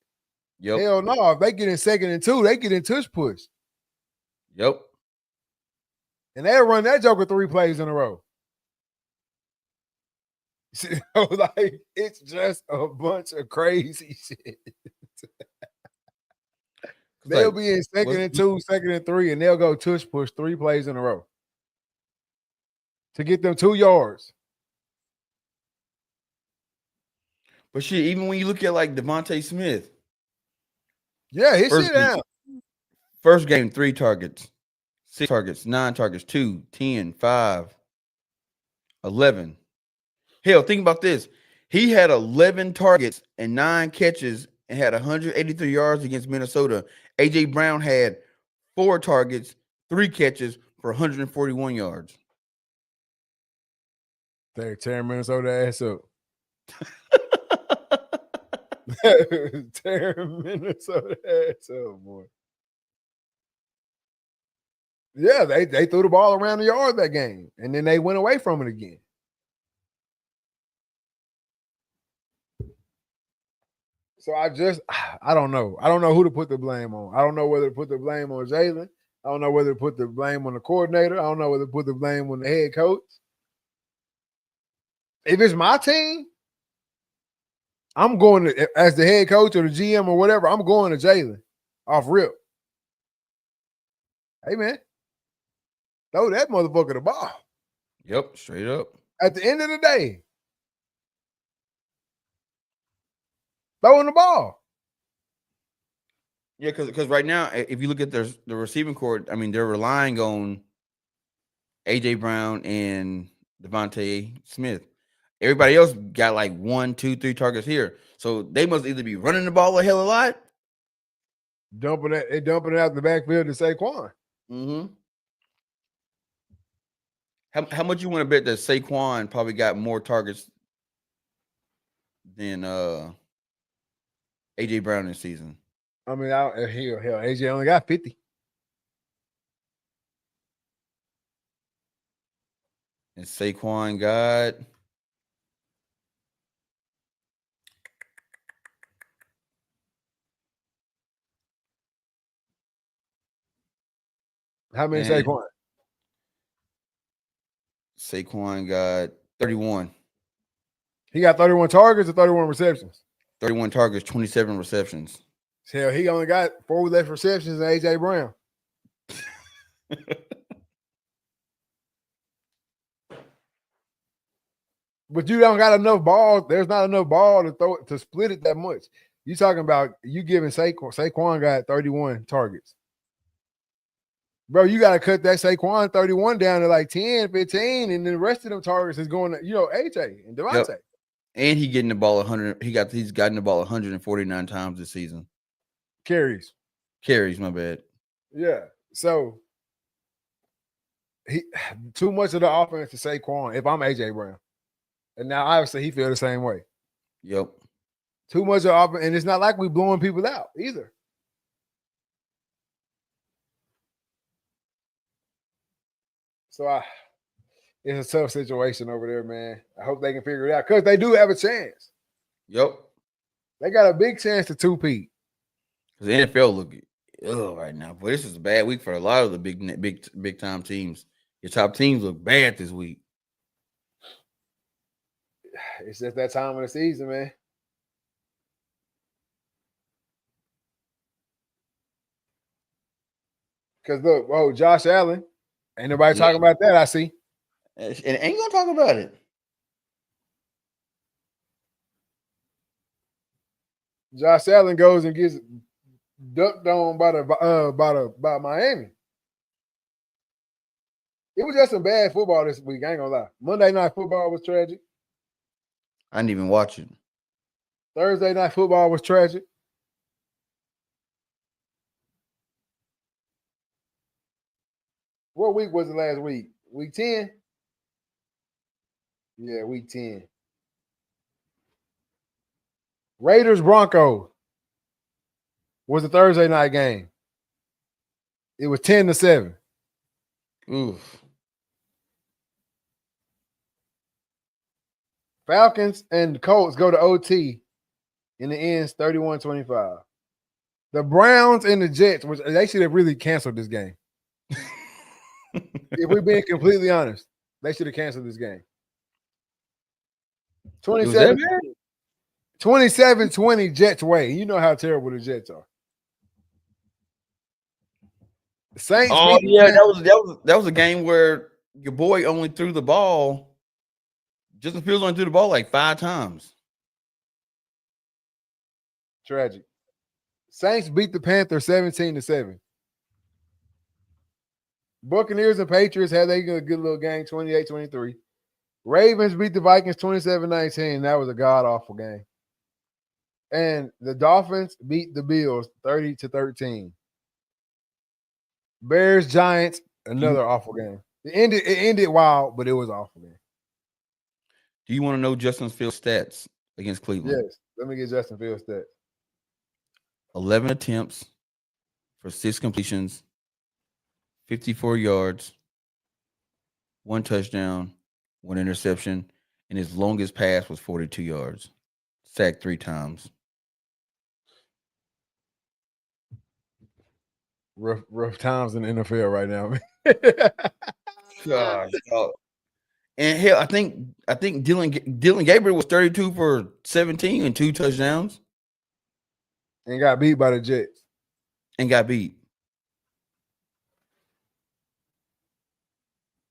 Speaker 2: Yep.
Speaker 1: Hell no, if they get in second and two, they get in tush push.
Speaker 2: Yep.
Speaker 1: And they'll run that joker 3 plays in a row. Like it's just a bunch of crazy shit. They'll be in second and two, second and three, and they'll go tush push 3 plays in a row to get them 2 yards.
Speaker 2: But shit, even when you look at like Devontae Smith,
Speaker 1: yeah, his shit down.
Speaker 2: First game, 3 targets, 6 targets, 9 targets, 2, 10, 5, 11. Hell, think about this. He had 11 targets and 9 catches and had 183 yards against Minnesota. AJ Brown had 4 targets, 3 catches for 141 yards.
Speaker 1: They're tearing Minnesota ass up. Tearing Minnesota ass up, boy. Yeah, they threw the ball around the yard that game, and then they went away from it again. So I don't know. I don't know who to put the blame on. I don't know whether to put the blame on Jalen. I don't know whether to put the blame on the coordinator. I don't know whether to put the blame on the head coach. If it's my team, I'm going to, as the head coach or the GM or whatever, I'm going to Jalen off rip. Hey, man, throw that motherfucker the ball.
Speaker 2: Yep, straight up.
Speaker 1: At the end of the day, throwing the ball.
Speaker 2: Yeah, because right now, if you look at the receiving court, I mean, they're relying on AJ Brown and Devontae Smith. Everybody else got like 1, 2, 3 targets here. So they must either be running the ball a hell of a lot.
Speaker 1: Dumping it out the backfield to Saquon.
Speaker 2: Mm-hmm. How much you want to bet that Saquon probably got more targets than AJ Brown this season?
Speaker 1: I mean, hell, AJ only got 50.
Speaker 2: And Saquon got
Speaker 1: How many
Speaker 2: and
Speaker 1: Saquon?
Speaker 2: Saquon got 31.
Speaker 1: He got 31 targets or 31 receptions.
Speaker 2: 31 targets, 27 receptions.
Speaker 1: Hell, he only got 4 less receptions than A.J. Brown. But you don't got enough balls. There's not enough ball to throw to split it that much. You talking about you giving Saquon got 31 targets. Bro, you got to cut that Saquon 31 down to like 10, 15, and then the rest of them targets is going to, AJ and Devontae.
Speaker 2: Yep. And he's gotten the ball 149 times this season.
Speaker 1: Carries,
Speaker 2: my bad.
Speaker 1: Yeah. So too much of the offense to Saquon if I'm AJ Brown. And now obviously he feel the same way.
Speaker 2: Yep.
Speaker 1: Too much of offense, and it's not like we blowing people out either. So it's a tough situation over there, man. I hope they can figure it out because they do have a chance.
Speaker 2: Yep.
Speaker 1: They got a big chance to two-peat.
Speaker 2: Because the NFL look right now, but this is a bad week for a lot of the big time teams. Your top teams look bad this week.
Speaker 1: It's just that time of the season, man. Because look, Josh Allen, ain't nobody talking about that. I see,
Speaker 2: and ain't gonna talk about it.
Speaker 1: Josh Allen goes and gets ducked on by Miami. It was just some bad football this week. I ain't gonna lie. Monday Night Football was tragic.
Speaker 2: I didn't even watch it.
Speaker 1: Thursday Night Football was tragic. What week was it last week? Week 10? Yeah, week 10. Raiders Broncos was a Thursday night game. It was 10-7.
Speaker 2: Oof.
Speaker 1: Falcons and Colts go to OT in the ends 31-25. The Browns and the Jets, which they should have really canceled this game. If we're being completely honest, they should have canceled this game. 27-20 Jets way. You know how terrible the Jets are. The Saints.
Speaker 2: Oh yeah, that was a game where your boy only threw the ball. Justin Fields only threw the ball like 5 times.
Speaker 1: Tragic. Saints beat the Panthers 17-7. Buccaneers and Patriots had a good little game, 28-23. Ravens beat the Vikings 27-19. That was a god-awful game. And the Dolphins beat the Bills 30-13. Bears, Giants, another awful game. It ended wild, but it was awful game.
Speaker 2: Do you want to know Justin Fields' stats against Cleveland?
Speaker 1: Yes. Let me get Justin Fields' stats.
Speaker 2: 11 attempts for 6 completions, 54 yards, 1 touchdown, 1 interception, and his longest pass was 42 yards. Sacked 3 times.
Speaker 1: Rough times in the NFL right now, man.
Speaker 2: Gosh, and hell, I think Dylan Gabriel was 32 for 17 and 2 touchdowns.
Speaker 1: And got beat by the Jets.
Speaker 2: And got beat.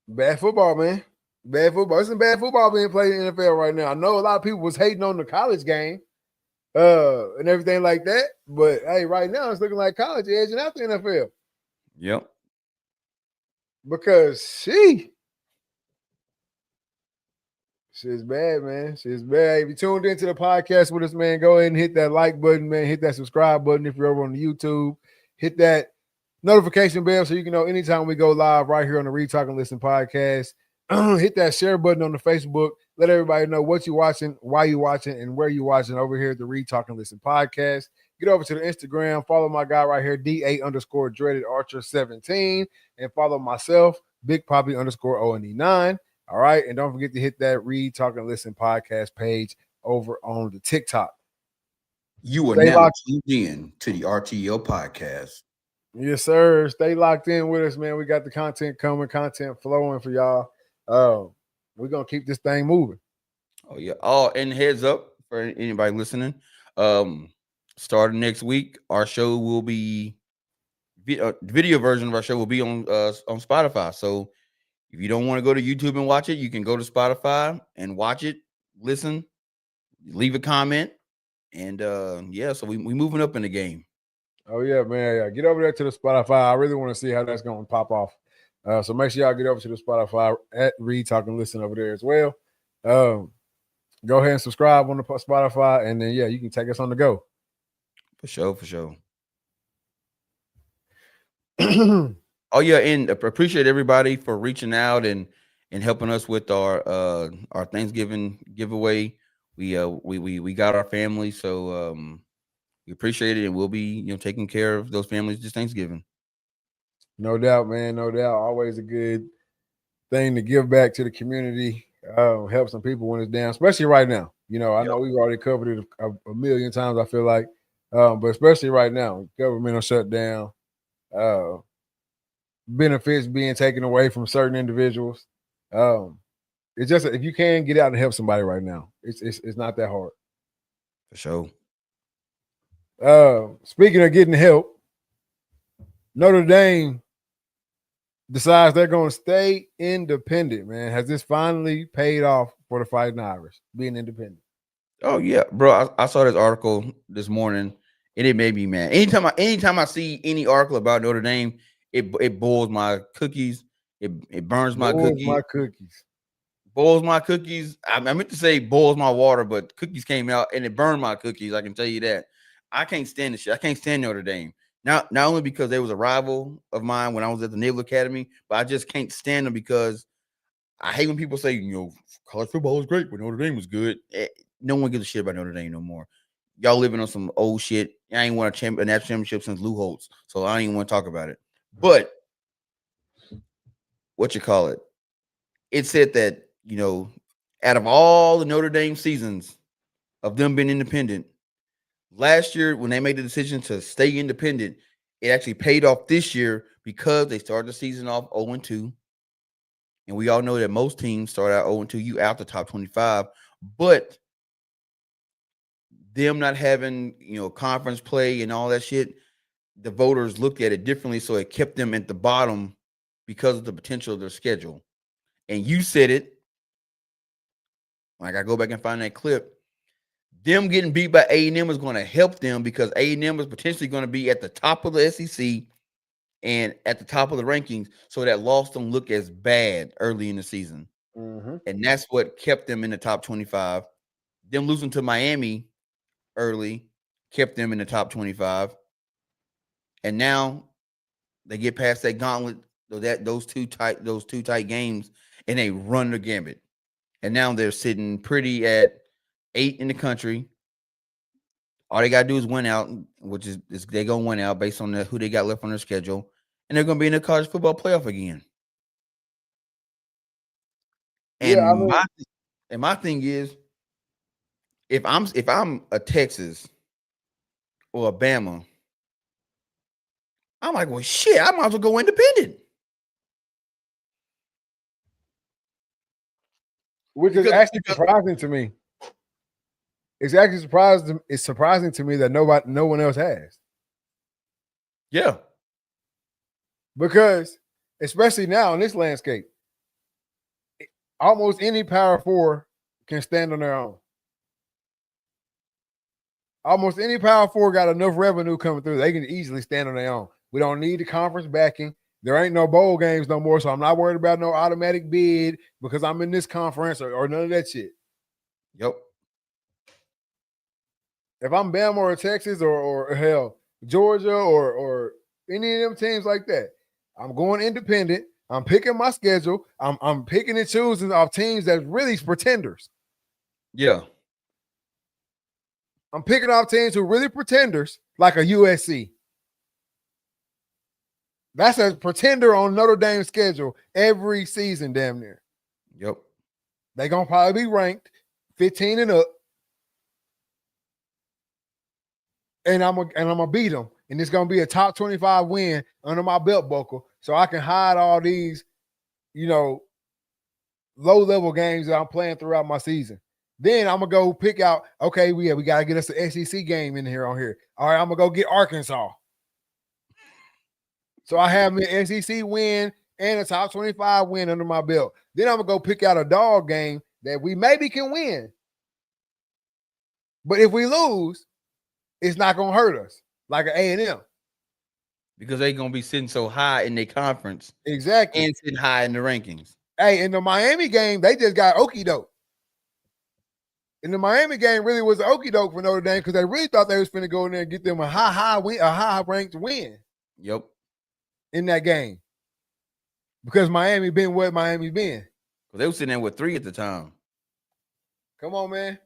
Speaker 1: Bad football, man. Bad football. There's some bad football being played in the NFL right now. I know a lot of people was hating on the college game and everything like that. But, hey, right now it's looking like college edging out the NFL.
Speaker 2: Yep.
Speaker 1: Because, shit's bad, man. Shit's bad. If you tuned into the podcast with us, man, go ahead and hit that like button, man. Hit that subscribe button if you're over on the YouTube. Hit that notification bell so you can know anytime we go live right here on the Read Talk and Listen podcast. Hit that share button on the Facebook. Let everybody know what you're watching, why you're watching, and where you're watching over here at the Read Talk and Listen podcast. Get over to the Instagram. Follow my guy right here, DA_dreaded Archer 17, and follow myself, Big Poppy _ONE9. All right. And don't forget to hit that Read, Talk, and Listen podcast page over on the TikTok.
Speaker 2: You are
Speaker 1: Stay
Speaker 2: now
Speaker 1: locked.
Speaker 2: tuned in to the RTO podcast.
Speaker 1: Yes, sir. Stay locked in with us, man. We got the content coming, content flowing for y'all. We're going to keep this thing moving.
Speaker 2: Oh yeah. Oh, and heads up for anybody listening. Starting next week, our show will be video version of our show will be on Spotify. So if you don't want to go to YouTube and watch it, you can go to Spotify and watch it, listen, leave a comment, and yeah. So we moving up in the game.
Speaker 1: Oh, yeah, man. Yeah. Get over there to the Spotify. I really want to see how that's going to pop off. So make sure y'all get over to the Spotify at Read, Talk, and Listen over there as well. Go ahead and subscribe on the Spotify, and then, yeah, you can take us on the go.
Speaker 2: For sure. Oh yeah, and appreciate everybody for reaching out and helping us with our Thanksgiving giveaway. We got our family, so we appreciate it, and we'll be taking care of those families this Thanksgiving.
Speaker 1: No doubt, man. No doubt. Always a good thing to give back to the community. Help some people when it's down, especially right now. I know we've already covered it a million times, I feel like, but especially right now, governmental shutdown, benefits being taken away from certain individuals. It's just if you can get out and help somebody right now, it's not that hard.
Speaker 2: For sure.
Speaker 1: Speaking of getting help, Notre Dame decides they're going to stay independent, man. Has this finally paid off for the Fighting Irish being independent?
Speaker 2: Oh yeah, bro. I saw this article this morning, and it made me mad. Anytime I see any article about Notre Dame, it boils my cookies. It burns my cookies. Boils my cookies. I meant to say boils my water, but cookies came out and it burned my cookies. I can tell you that. I can't stand this shit. I can't stand Notre Dame. Not only because they was a rival of mine when I was at the Naval Academy, but I just can't stand them because I hate when people say, college football was great, but Notre Dame was good. No one gives a shit about Notre Dame no more. Y'all living on some old shit. I ain't won a national championship since Lou Holtz, so I don't even want to talk about it. But what you call it? It said that, out of all the Notre Dame seasons of them being independent, last year when they made the decision to stay independent, it actually paid off this year because they started the season off 0-2. And we all know that most teams start out 0-2, you out the top 25. But them not having, conference play and all that shit, the voters looked at it differently. So it kept them at the bottom because of the potential of their schedule. And you said it. Like I go back and find that clip. Them getting beat by A&M is going to help them because A&M is potentially going to be at the top of the SEC and at the top of the rankings. So that loss don't look as bad early in the season.
Speaker 1: Mm-hmm.
Speaker 2: And that's what kept them in the top 25. Them losing to Miami early kept them in the top 25. And now they get past that gauntlet, those two tight games, and they run the gambit. And now they're sitting pretty at 8 in the country. All they gotta do is win out, which is they're gonna win out based on who they got left on their schedule, and they're gonna be in the college football playoff again. And my thing is, if I'm a Texas or a Bama, I'm like, well, shit, I might as well go independent.
Speaker 1: Which is actually surprising to me. It's actually surprising to me that no one else has.
Speaker 2: Yeah.
Speaker 1: Because, especially now in this landscape, almost any Power 4 can stand on their own. Almost any Power 4 got enough revenue coming through. They can easily stand on their own. We don't need the conference backing. There ain't no bowl games no more, so I'm not worried about no automatic bid because I'm in this conference or none of that shit.
Speaker 2: Yep.
Speaker 1: If I'm Bama or Texas or hell, Georgia or any of them teams like that, I'm going independent. I'm picking my schedule. I'm picking and choosing off teams that's really pretenders.
Speaker 2: Yeah.
Speaker 1: I'm picking off teams who are really pretenders, like a USC. That's a pretender on Notre Dame's schedule every season, damn near.
Speaker 2: Yep.
Speaker 1: They're gonna probably be ranked 15 and up. And I'm gonna beat them. And it's gonna be a top 25 win under my belt buckle. So I can hide all these, low-level games that I'm playing throughout my season. Then I'm gonna go pick out, okay, we gotta get us an SEC game in here on here. All right, I'm gonna go get Arkansas. So I have me an SEC win and a top 25 win under my belt. Then I'm gonna go pick out a dog game that we maybe can win. But if we lose, it's not gonna hurt us like an A&M.
Speaker 2: Because they're gonna be sitting so high in their conference.
Speaker 1: Exactly.
Speaker 2: And sitting high in the rankings.
Speaker 1: Hey, in the Miami game, they just got okie doke. And the Miami game really was an okie doke for Notre Dame because they really thought they was finna go in there and get them a high ranked win.
Speaker 2: Yep.
Speaker 1: In that game. Because Miami been what Miami been.
Speaker 2: Because they were sitting there with 3 at the time.
Speaker 1: Come on, man.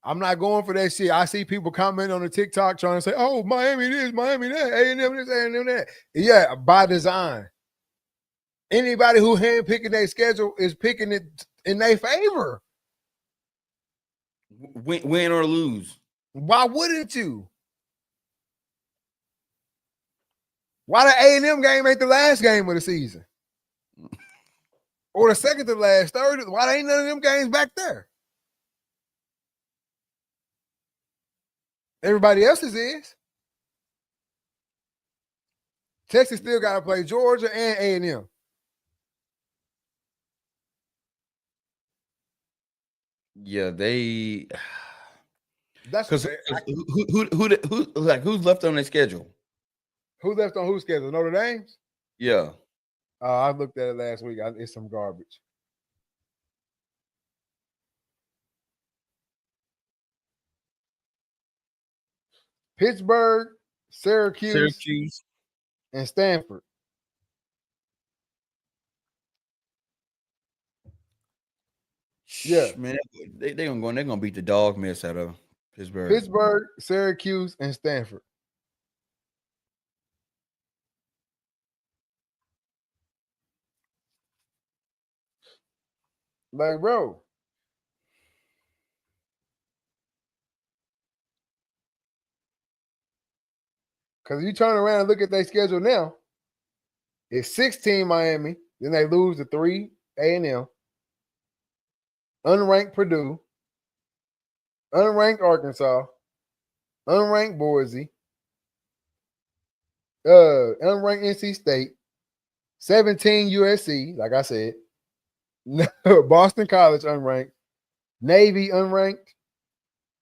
Speaker 1: I'm not going for that shit. I see people comment on the TikTok trying to say, oh, Miami this, Miami that, A&M this, A&M that. Yeah, by design. Anybody who handpicking their schedule is picking it in their favor.
Speaker 2: Win or lose.
Speaker 1: Why wouldn't you? Why the A&M game ain't the last game of the season? Or the second to last, third? Why ain't none of them games back there? Everybody else's is. Texas still got to play Georgia and A&M.
Speaker 2: Yeah, they.
Speaker 1: That's
Speaker 2: because who's left on their schedule?
Speaker 1: Who left on whose schedule? Notre Dame's?
Speaker 2: Yeah.
Speaker 1: I looked at it last week. It's some garbage. Pittsburgh, Syracuse, and Stanford. Yeah,
Speaker 2: man, they're gonna beat the dog mess out of Pittsburgh.
Speaker 1: Pittsburgh, Syracuse, and Stanford. Like, bro. Because you turn around and look at their schedule now, it's 16 Miami, then they lose to 3 A&M, unranked Purdue, unranked Arkansas, unranked Boise, unranked NC State, 17 USC, like I said, Boston College unranked, Navy unranked,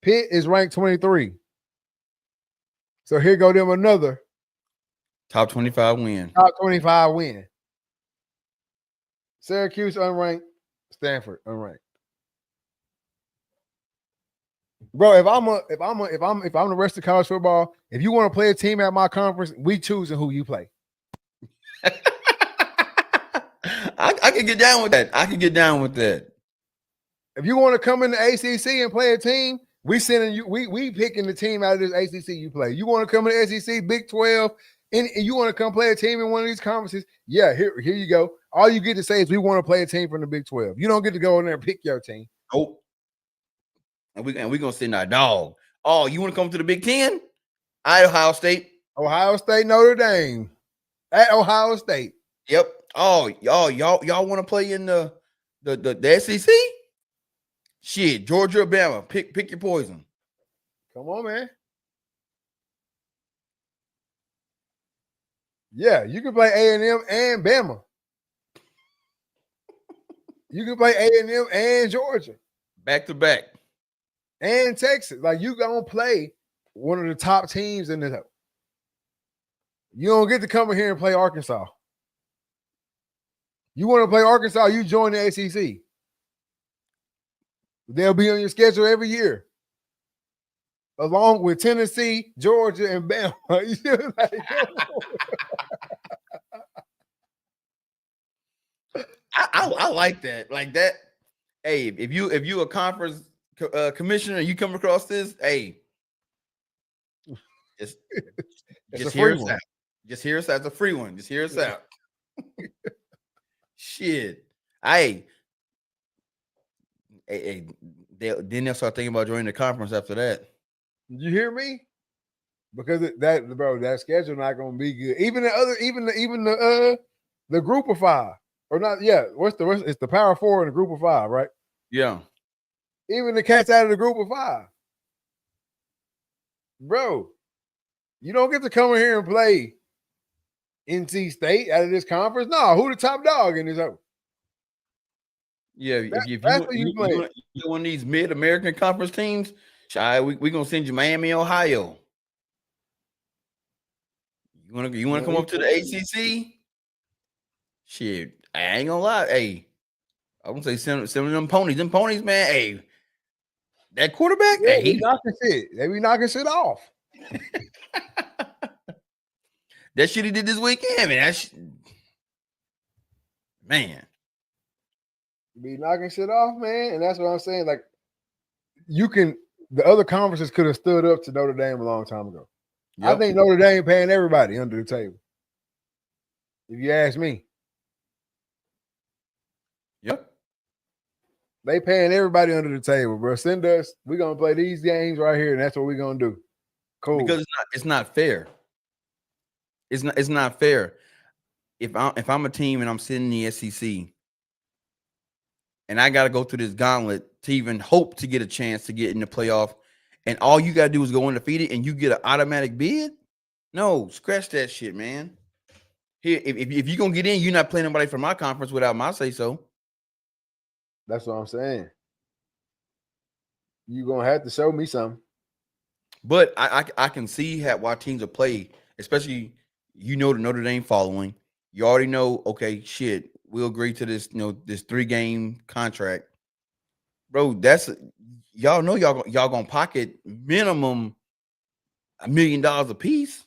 Speaker 1: Pitt is ranked 23. So here go them another
Speaker 2: top 25 win.
Speaker 1: Top 25 win. Syracuse unranked, Stanford unranked. Bro, if I'm the rest of college football, if you want to play a team at my conference, we choosing who you play.
Speaker 2: I can get down with that.
Speaker 1: If you want to come in the ACC and play a team, we sending you. We picking the team out of this ACC you play. You want to come in the SEC, Big 12, and you want to come play a team in one of these conferences? Yeah, here you go. All you get to say is we want to play a team from the Big 12. You don't get to go in there and pick your team.
Speaker 2: Oh, and we gonna send our dog. Oh, you want to come to the Big 10? Ohio State,
Speaker 1: Notre Dame, at Ohio State.
Speaker 2: Yep. Oh, y'all want to play in the SEC? Shit, Georgia or Bama. Pick your poison.
Speaker 1: Come on, man. Yeah, you can play A&M and Bama. You can play A&M and Georgia.
Speaker 2: Back to back.
Speaker 1: And Texas. Like, you gonna play one of the top teams in the. You don't get to come in here and play Arkansas. You want to play Arkansas, you join the SEC. They'll be on your schedule every year. Along with Tennessee, Georgia, and Bama.
Speaker 2: I like that. Like that. Hey, if you a conference commissioner, you come across this, hey, just hear us out. Just hear us out. It's a free one. Just hear us out. Shit. Hey, then they'll start thinking about joining the conference after that.
Speaker 1: Did you hear me? Because that schedule not gonna be good. Even the group of 5 or not? Yeah, what's the rest? It's the power 4 and the group of 5, right?
Speaker 2: Yeah.
Speaker 1: Even the cats out of the group of 5, bro. You don't get to come in here and play NC State out of this conference. No, who the top dog in this?
Speaker 2: Yeah, if
Speaker 1: That's who you play.
Speaker 2: You one of these mid-American conference teams, we gonna send you Miami, Ohio. You wanna come up to the ACC? Shit, I ain't gonna lie. Hey, I won't say send them ponies. Them ponies, man. Hey, that quarterback.
Speaker 1: Yeah,
Speaker 2: Hey,
Speaker 1: they be knocking shit off.
Speaker 2: That shit he did this weekend, man.
Speaker 1: Be knocking shit off, man. And that's what I'm saying. Like, the other conferences could have stood up to Notre Dame a long time ago. Yep. I think Notre Dame paying everybody under the table. If you ask me.
Speaker 2: Yep.
Speaker 1: They paying everybody under the table, bro. Send us. We're gonna play these games right here, and that's what we're gonna do. Cool.
Speaker 2: Because it's not fair. It's not fair. If I'm a team and I'm sitting in the SEC and I gotta go through this gauntlet to even hope to get a chance to get in the playoff, and all you gotta do is go undefeated and you get an automatic bid. No, scratch that shit, man. Here, if you're gonna get in, you're not playing nobody from my conference without my say so.
Speaker 1: That's what I'm saying. You're gonna have to show me something.
Speaker 2: But I can see why teams are played, especially the Notre Dame following. You already know, okay, shit, we'll agree to this, this 3-game contract. Bro, y'all know y'all gonna pocket minimum $1 million a piece.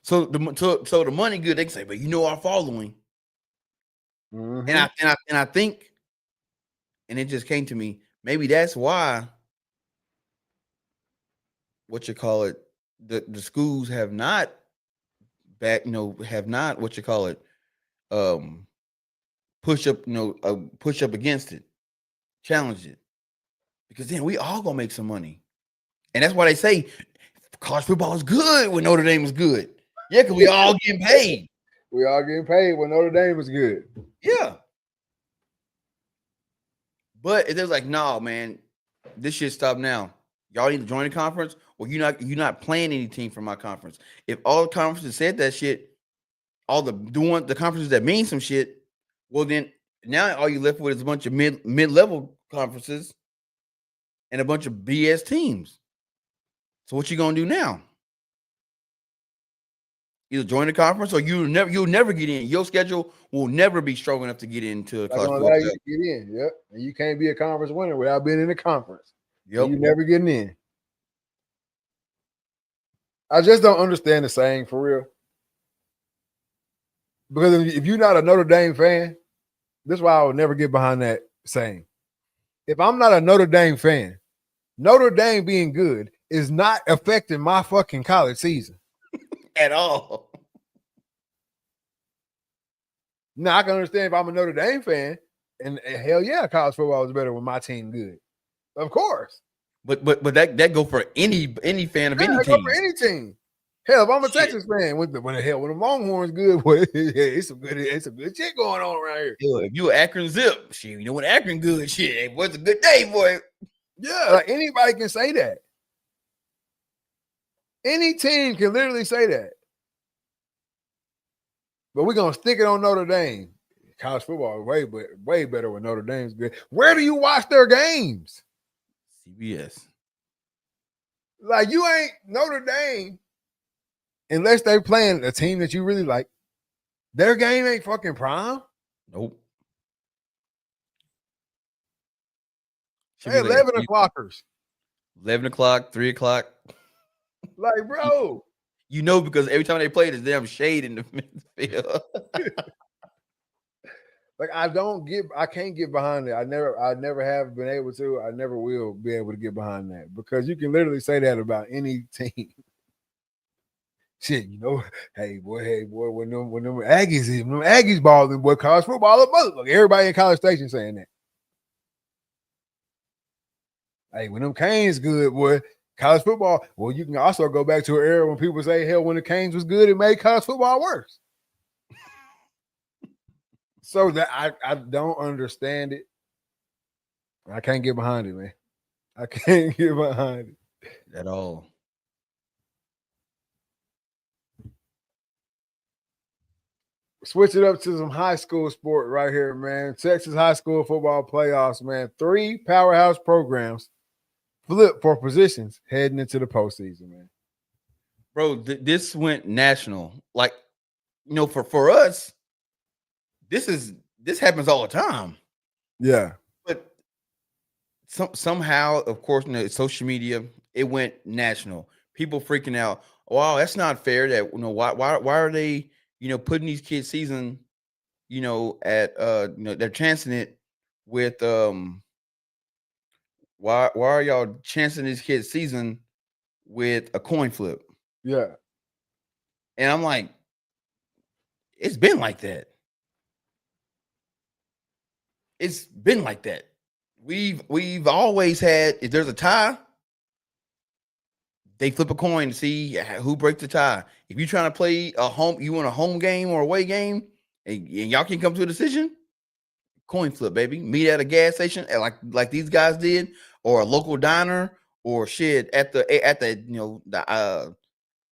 Speaker 2: So the money good, they can say, but our following.
Speaker 1: Mm-hmm.
Speaker 2: And I think, and it just came to me, maybe that's why the schools have not push up against it, challenge it, because then we all gonna make some money. And that's why they say college football is good when Notre Dame is good. Yeah, because we all getting paid.
Speaker 1: We all getting paid when Notre Dame is good.
Speaker 2: Yeah. But if they're like, no, man, this shit stop now. Y'all need to join the conference, or you're not playing any team from my conference. If all the conferences said that shit, all the conferences that mean some shit, well then now all you left with is a bunch of mid-level conferences and a bunch of BS teams. So what you gonna do now? Either join the conference or you'll never get in. Your schedule will never be strong enough to get into a college football.
Speaker 1: You get in, yep. And you can't be a conference winner without being in the conference.
Speaker 2: Yep.
Speaker 1: You never getting in. I just don't understand the saying for real. Because if you're not a Notre Dame fan, this is why I would never get behind that saying. If I'm not a Notre Dame fan, Notre Dame being good is not affecting my fucking college season.
Speaker 2: At all.
Speaker 1: Now, I can understand if I'm a Notre Dame fan, and hell yeah, college football is better when my team good. Of course.
Speaker 2: But that go for any fan of any team.
Speaker 1: Go for any team. Hell, if I'm a Texas fan, when the Longhorns good, it's some good shit going on around here.
Speaker 2: Hell, if you Akron Zip, shit, you know what Akron good shit. It was a good day, boy.
Speaker 1: Yeah, like anybody can say that. Any team can literally say that. But we're gonna stick it on Notre Dame. College football is way better when Notre Dame's good. Where do you watch their games?
Speaker 2: CBS.
Speaker 1: Like, you ain't Notre Dame unless they playing a team that you really like. Their game ain't fucking prime.
Speaker 2: Nope.
Speaker 1: Hey, 11 o'clockers.
Speaker 2: 11 o'clock, 3 o'clock.
Speaker 1: Like, bro.
Speaker 2: Because every time they play, there's damn shade in the midfield.
Speaker 1: Like, I can't get behind it. I never have been able to. I never will be able to get behind that, because you can literally say that about any team. shit, hey boy, when them Aggies balling, boy, college football, look, everybody in College Station saying that. Hey, when them Canes good, boy, college football. Well, you can also go back to an era when people say, hell, when the Canes was good, it made college football worse. So that I don't understand it. I can't get behind it, man. I can't get behind it
Speaker 2: at all.
Speaker 1: Switch it up to some high school sport right here, man. Texas high school football playoffs, man. 3 powerhouse programs flip for positions heading into the postseason, man.
Speaker 2: Bro, this went national. Like, for us, this happens all the time.
Speaker 1: Yeah.
Speaker 2: But somehow, of course, social media, it went national. People freaking out. Wow, that's not fair. That why are they putting these kids' season at they're chancing it with why are y'all chancing this kid's season with a coin flip?
Speaker 1: Yeah.
Speaker 2: And I'm like, it's been like that. It's been like that. We've always had, if there's a tie, they flip a coin to see who breaks the tie. If you're trying to play you want a home game or away game, and y'all can come to a decision, coin flip, baby. Meet at a gas station, like these guys did, or a local diner, or shit at the the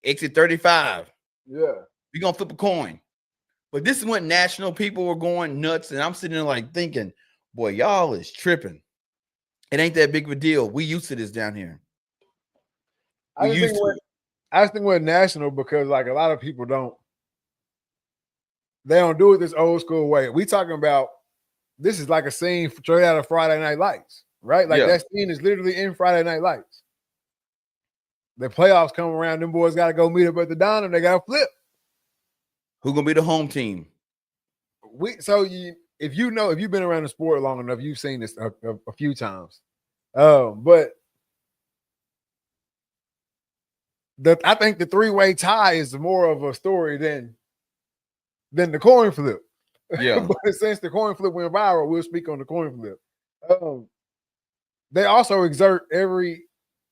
Speaker 2: exit 35.
Speaker 1: Yeah.
Speaker 2: We're gonna flip a coin. But this is when national people were going nuts, and I'm sitting there like thinking, boy, y'all is tripping. It ain't that big of a deal. We used to this down here.
Speaker 1: I just think we're national because like a lot of people they don't do it this old school way. We talking about this is like a scene straight out of Friday Night Lights, right? Like that scene is literally in Friday Night Lights. The playoffs come around, them boys got to go meet up at the diner. They got to flip.
Speaker 2: Who gonna be the home team?
Speaker 1: If you've been around the sport long enough, you've seen this a few times. But I think the 3-way tie is more of a story than the coin flip.
Speaker 2: Yeah.
Speaker 1: But since the coin flip went viral, we'll speak on the coin flip. They also exert every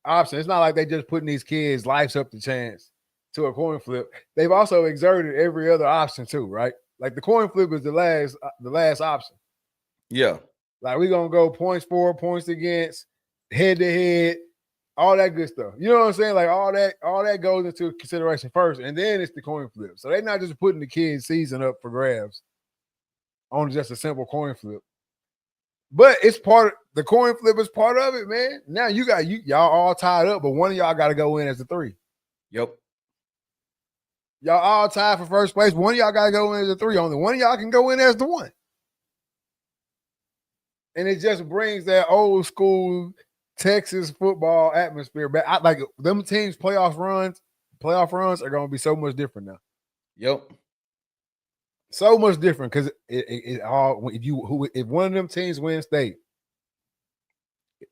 Speaker 1: option. It's not like they just putting these kids' lives up to chance to a coin flip. They've also exerted every other option too, right? Like the coin flip is the last option.
Speaker 2: Yeah.
Speaker 1: Like we're gonna go points for, points against, head to head, all that good stuff. You know what I'm saying? Like all that goes into consideration first, and then it's the coin flip. So they're not just putting the kids' season up for grabs on just a simple coin flip. But it's the coin flip is part of it, man. Now y'all all tied up, but one of y'all got to go in as a 3.
Speaker 2: Yep.
Speaker 1: Y'all all tied for first place. One of y'all got to go in as a 3. Only one of y'all can go in as the 1. And it just brings that old school Texas football atmosphere back. I like them teams' playoff runs are going to be so much different now.
Speaker 2: Yep.
Speaker 1: So much different because it all if one of them teams wins state.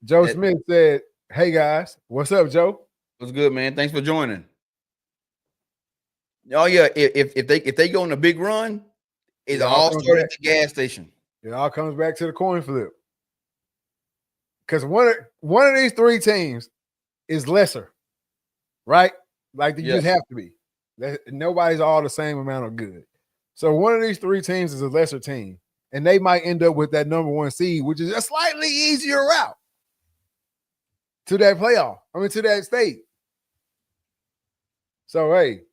Speaker 1: Joe Smith said, "Hey guys, what's up, Joe?
Speaker 2: What's good, man? Thanks for joining." Oh yeah, if they go on a big run, it all started at the gas station.
Speaker 1: It all comes back to the coin flip. Because one of these 3 teams is lesser, right? Like you just have to be. Nobody's all the same amount of good. So one of these 3 teams is a lesser team, and they might end up with that number 1 seed, which is a slightly easier route to that playoff. I mean, to that state. So hey,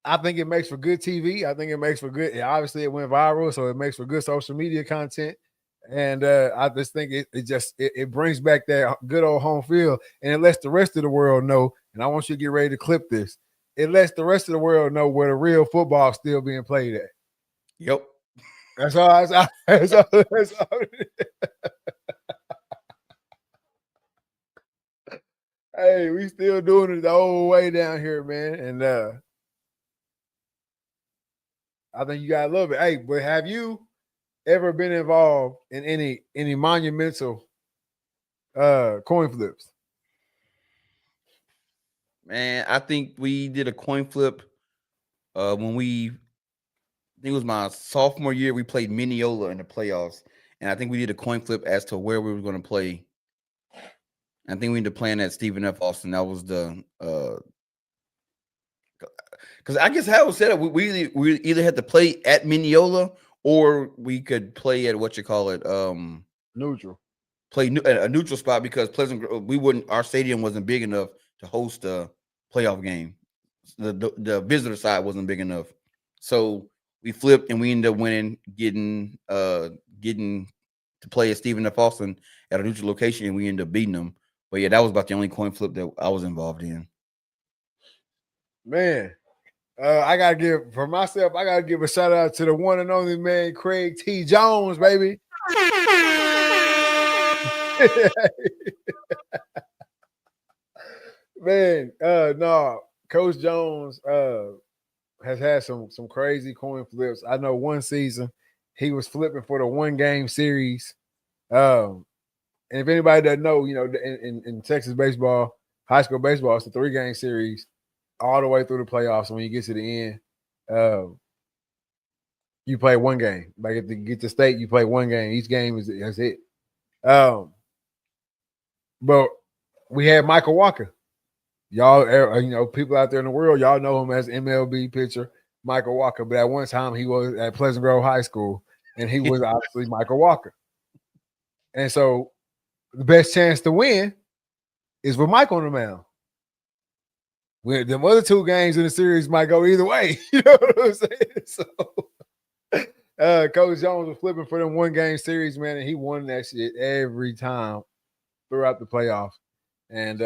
Speaker 1: I think it makes for good TV. I think it makes for good. Obviously, it went viral, so it makes for good social media content. And I just think it brings back that good old home field, and it lets the rest of the world know. And I want you to get ready to clip this. It lets the rest of the world know where the real football is still being played at.
Speaker 2: Yep.
Speaker 1: That's all. That's all. Hey, we still doing it the old way down here, man. And I think you gotta love it. Hey, but have you ever been involved in any monumental coin flips?
Speaker 2: Man, I think we did a coin flip when I think it was my sophomore year. We played Mineola in the playoffs, and I think we did a coin flip as to where we were going to play. I think we ended up playing at Stephen F. Austin. That was the because I guess how it was set up. We either had to play at Mineola or we could play at
Speaker 1: Neutral.
Speaker 2: play at a neutral spot because our stadium wasn't big enough to host a playoff game. The visitor side wasn't big enough, so we flipped and we ended up winning, getting to play at Stephen F. Austin at a neutral location, and we ended up beating them. But yeah, that was about the only coin flip that I was involved in.
Speaker 1: Man, I gotta give a shout out to the one and only man, Craig T. Jones, baby. Man, no, Coach Jones has had some crazy coin flips. I know one season he was flipping for the 1-game series. And if anybody doesn't know, in Texas baseball, high school baseball, it's a 3-game series all the way through the playoffs. When you get to the end, you play 1 game. Like if you get to state, you play 1 game. Each game that's it. But we had Michael Walker. Y'all, people out there in the world, y'all know him as MLB pitcher Michael Walker. But at one time, he was at Pleasant Grove High School, and he was obviously Michael Walker. And so the best chance to win is with Mike on the mound. When the other 2 games in the series might go either way. You know what I'm saying? So Coach Jones was flipping for them 1-game series, man, and he won that shit every time throughout the playoffs. And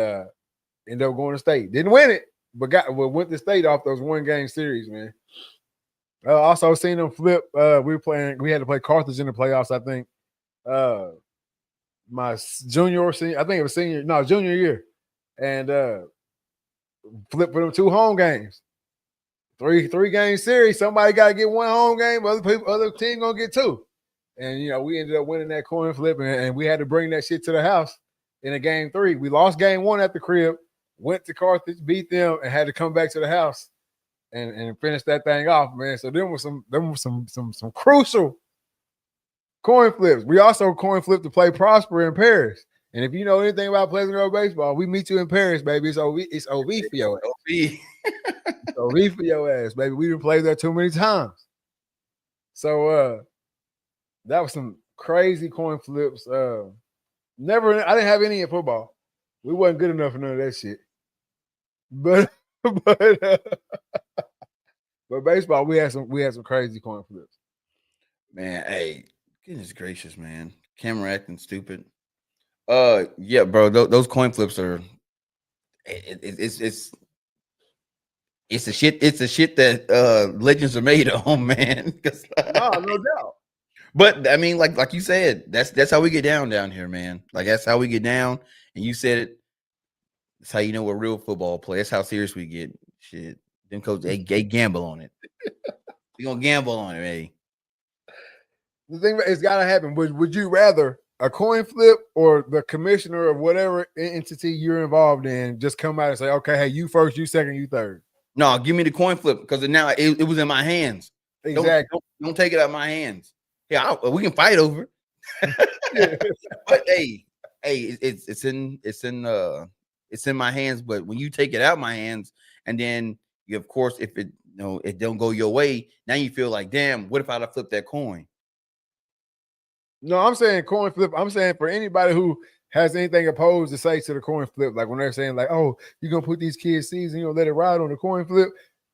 Speaker 1: ended up going to state. Didn't win it, but went to state off those 1-game series, man. Also seen them flip. We had to play Carthage in the playoffs, I think. My junior or senior, I think it was junior year. And flip for them 2 home games. 3-game series. Somebody got to get 1 home game. Other team gonna get 2. And we ended up winning that coin flip, and we had to bring that shit to the house in a game 3. We lost game 1 at the crib, went to Carthage, beat them, and had to come back to the house and finish that thing off, man. So them were some crucial coin flips. We also coin flipped to play Prosper in Paris. And if you know anything about Pleasant Grove baseball, we meet you in Paris, baby. It's OV for your ass. It's OV for your ass, baby. We didn't play there too many times. So that was some crazy coin flips. I didn't have any in football. We wasn't good enough for none of that shit. But baseball, we had some crazy coin flips.
Speaker 2: Man, hey, goodness gracious, man. Camera acting stupid. Yeah, bro. Those coin flips are. It's a shit. It's a shit that legends are made on, man.
Speaker 1: No doubt.
Speaker 2: But I mean, like you said, that's how we get down here, man. Like that's how we get down. And you said it. That's how you know we're real football play. That's how serious we get. Shit, them coaches they gamble on it. We gonna gamble on it, man.
Speaker 1: The thing it's gotta happen. Would you rather a coin flip or the commissioner of whatever entity you're involved in just come out and say, okay, hey, you first, you second, you third?
Speaker 2: No, give me the coin flip because now it was in my hands.
Speaker 1: Exactly.
Speaker 2: Don't take it out of my hands. Yeah, we can fight over. But hey, it's in my hands. But when you take it out of my hands, and then you, of course, if it it don't go your way, now you feel like, damn, what if I'd have flipped that coin?
Speaker 1: No, I'm saying coin flip. I'm saying for anybody who has anything opposed to say to the coin flip, like when they're saying like, oh, you're gonna put these kids' season, let it ride on the coin flip.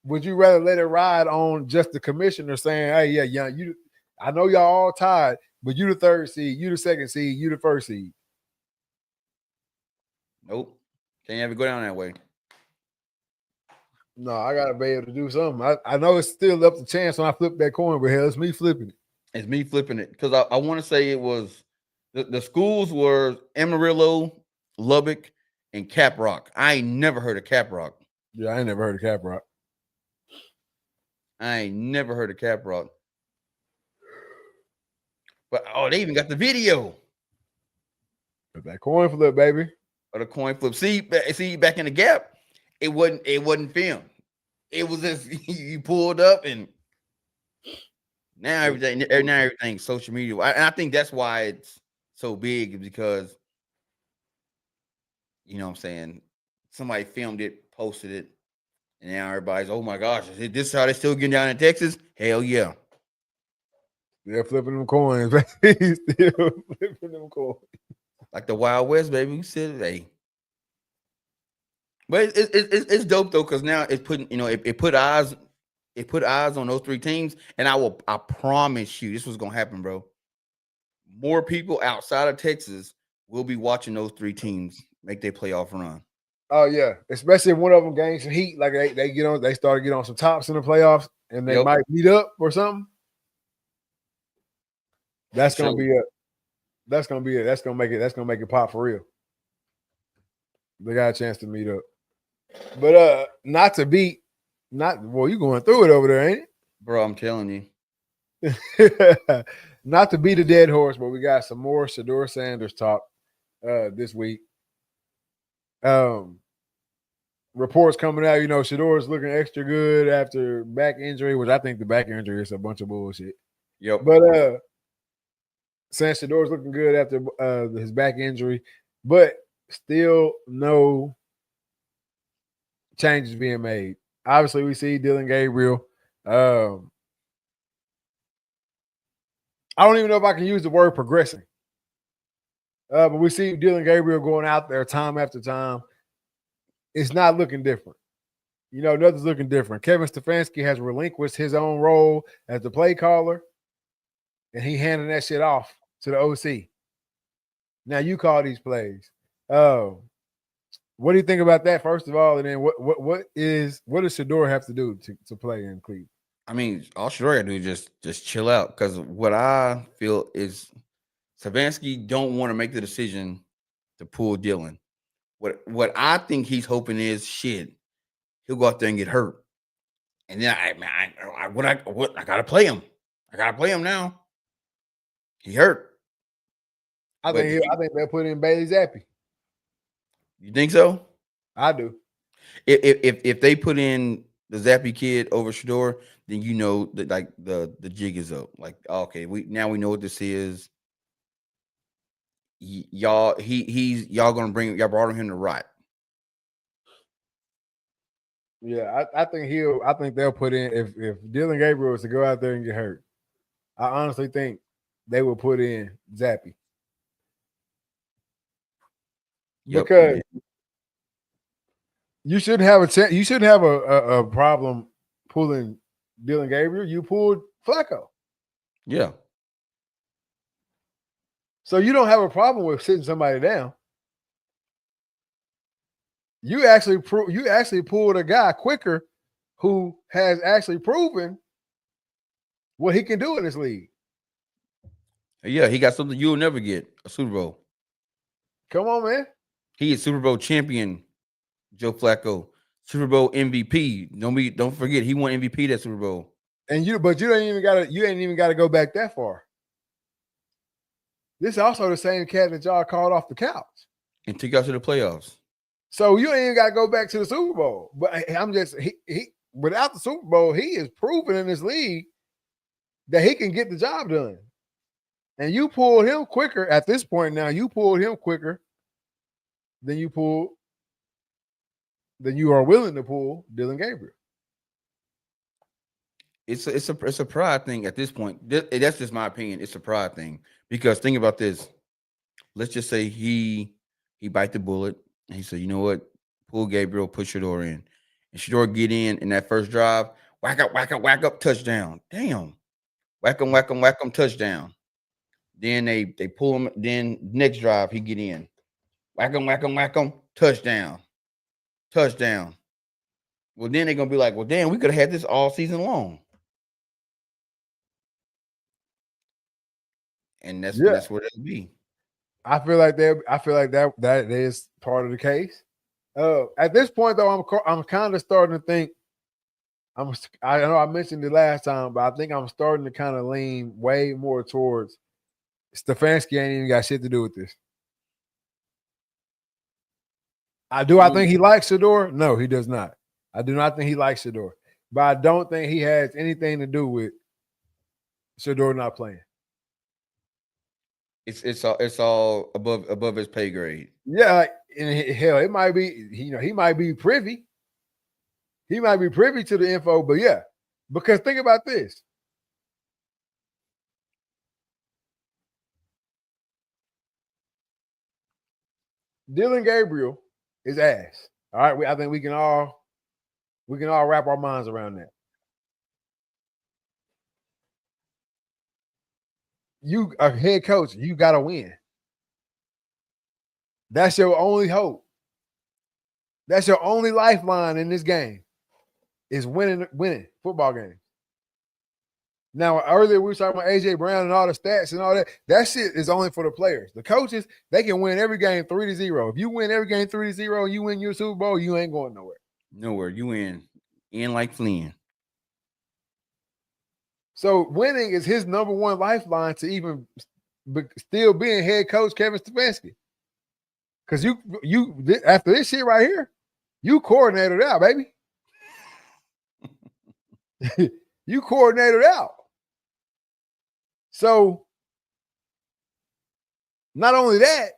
Speaker 1: Would you rather let it ride on just the commissioner saying, hey, yeah, you, I know y'all all tied, but you the 3rd seed, you the 2nd seed, you the 1st seed?
Speaker 2: Nope, can't have it go down that way.
Speaker 1: No, I gotta be able to do something. I know it's still up to chance when I flip that coin, but hell, it's me flipping it.
Speaker 2: It's me flipping it because I want to say it was the schools were Amarillo, Lubbock, and Caprock. I ain't never heard of Caprock.
Speaker 1: Yeah, I ain't never heard of Caprock.
Speaker 2: But they even got the video.
Speaker 1: That coin flip, baby.
Speaker 2: Or the coin flip. See back in the gap. It wasn't film. It was just you pulled up and now everything's social media. And I think that's why it's so big because you know what I'm saying, somebody filmed it, posted it, and now everybody's, oh my gosh, is this how they still getting down in Texas? Hell yeah.
Speaker 1: They're flipping them coins, baby. Still flipping them coins.
Speaker 2: Like the Wild West, baby. We said, hey. But it's dope though, because now it's putting, it put eyes on those three teams. And I promise you, this was gonna happen, bro. More people outside of Texas will be watching those three teams make their playoff run.
Speaker 1: Oh yeah, especially if one of them gains some heat, like they start to get on some tops in the playoffs, and they might meet up or something. That's gonna be That's gonna make it pop for real. They got a chance to meet up, but not to beat, you going through it over there, ain't
Speaker 2: Bro, I'm telling you.
Speaker 1: it? Not to beat a dead horse, but we got some more Shedeur Sanders talk this week. Reports coming out, Shedeur is looking extra good after back injury, which I think the back injury is a bunch of bullshit.
Speaker 2: Yep.
Speaker 1: But saying Shedeur is looking good after his back injury, but still no changes being made. Obviously, we see Dylan Gabriel. I don't even know if I can use the word progressing. But we see Dylan Gabriel going out there time after time. It's not looking different. Nothing's looking different. Kevin Stefanski has relinquished his own role as the play caller, and he handing that shit off to the OC. Now you call these plays. What do you think about that, first of all? And then what does Shedeur have to do to play in Cleveland?
Speaker 2: I mean, all Shedeur got to do is just chill out. Because what I feel is Stefanski don't want to make the decision to pull Dylan. What I think he's hoping is shit. He'll go out there and get hurt, and then I gotta play him. I gotta play him now. He hurt.
Speaker 1: I think they'll put in Bailey Zappi.
Speaker 2: You think so?
Speaker 1: I do.
Speaker 2: If they put in the Zappy kid over Shedeur, then that like the jig is up. Like, okay, we know what this is. Y'all gonna y'all brought him to rot.
Speaker 1: Yeah, I think they'll put in if Dylan Gabriel was to go out there and get hurt. I honestly think they will put in Zappy.
Speaker 2: Yep.
Speaker 1: Because you shouldn't have a problem pulling Dylan Gabriel. You pulled Flacco.
Speaker 2: Yeah.
Speaker 1: So you don't have a problem with sitting somebody down. You actually pulled a guy quicker who has actually proven what he can do in this league.
Speaker 2: Yeah, he got something you'll never get, a Super Bowl.
Speaker 1: Come on, man.
Speaker 2: He is Super Bowl champion, Joe Flacco. Super Bowl MVP. Don't forget, he won MVP that Super Bowl.
Speaker 1: And you ain't even gotta go back that far. This is also the same cat that y'all called off the couch
Speaker 2: and took out to the playoffs.
Speaker 1: So you ain't even got to go back to the Super Bowl. But I'm just he without the Super Bowl, he is proven in this league that he can get the job done. And you pulled him quicker at this point. Now you pulled him quicker than you are willing to pull Dylan Gabriel.
Speaker 2: It's a pride thing at this point. That's just my opinion. It's a pride thing because think about this. Let's just say he bite the bullet and he said, you know what, pull Gabriel, put Shedeur in, and Shedeur get in that first drive, whack up, touchdown. Damn, whack him, touchdown. Then they pull him. Then next drive he get in, whack him, touchdown. Well, then they're gonna be like, well, damn, we could have had this all season long. And that's where they'll be.
Speaker 1: I feel like that is part of the case. At this point, though, I'm kind of starting to think. I know I mentioned it last time, but I think I'm starting to kind of lean way more towards Stefanski ain't even got shit to do with this. I think he likes Shedeur? No, he does not. I do not think he likes Shedeur. But I don't think he has anything to do with Shedeur not playing.
Speaker 2: It's all above his pay grade.
Speaker 1: Yeah, and hell, it might be, he might be privy. He might be privy to the info, but yeah. Because think about this. Dylan Gabriel is ass. All right. I think we can all wrap our minds around that. You a head coach, you gotta win. That's your only hope. That's your only lifeline in this game. Is winning football games. Now, earlier we were talking about A.J. Brown and all the stats and all that. That shit is only for the players. The coaches, they can win every game 3-0. If you win every game 3-0 and you win your Super Bowl, you ain't going nowhere.
Speaker 2: Nowhere. You in like Flynn.
Speaker 1: So winning is his number one lifeline to even still being head coach Kevin Stefanski. Because you after this shit right here, you coordinated out, baby. You coordinated out. So not only that,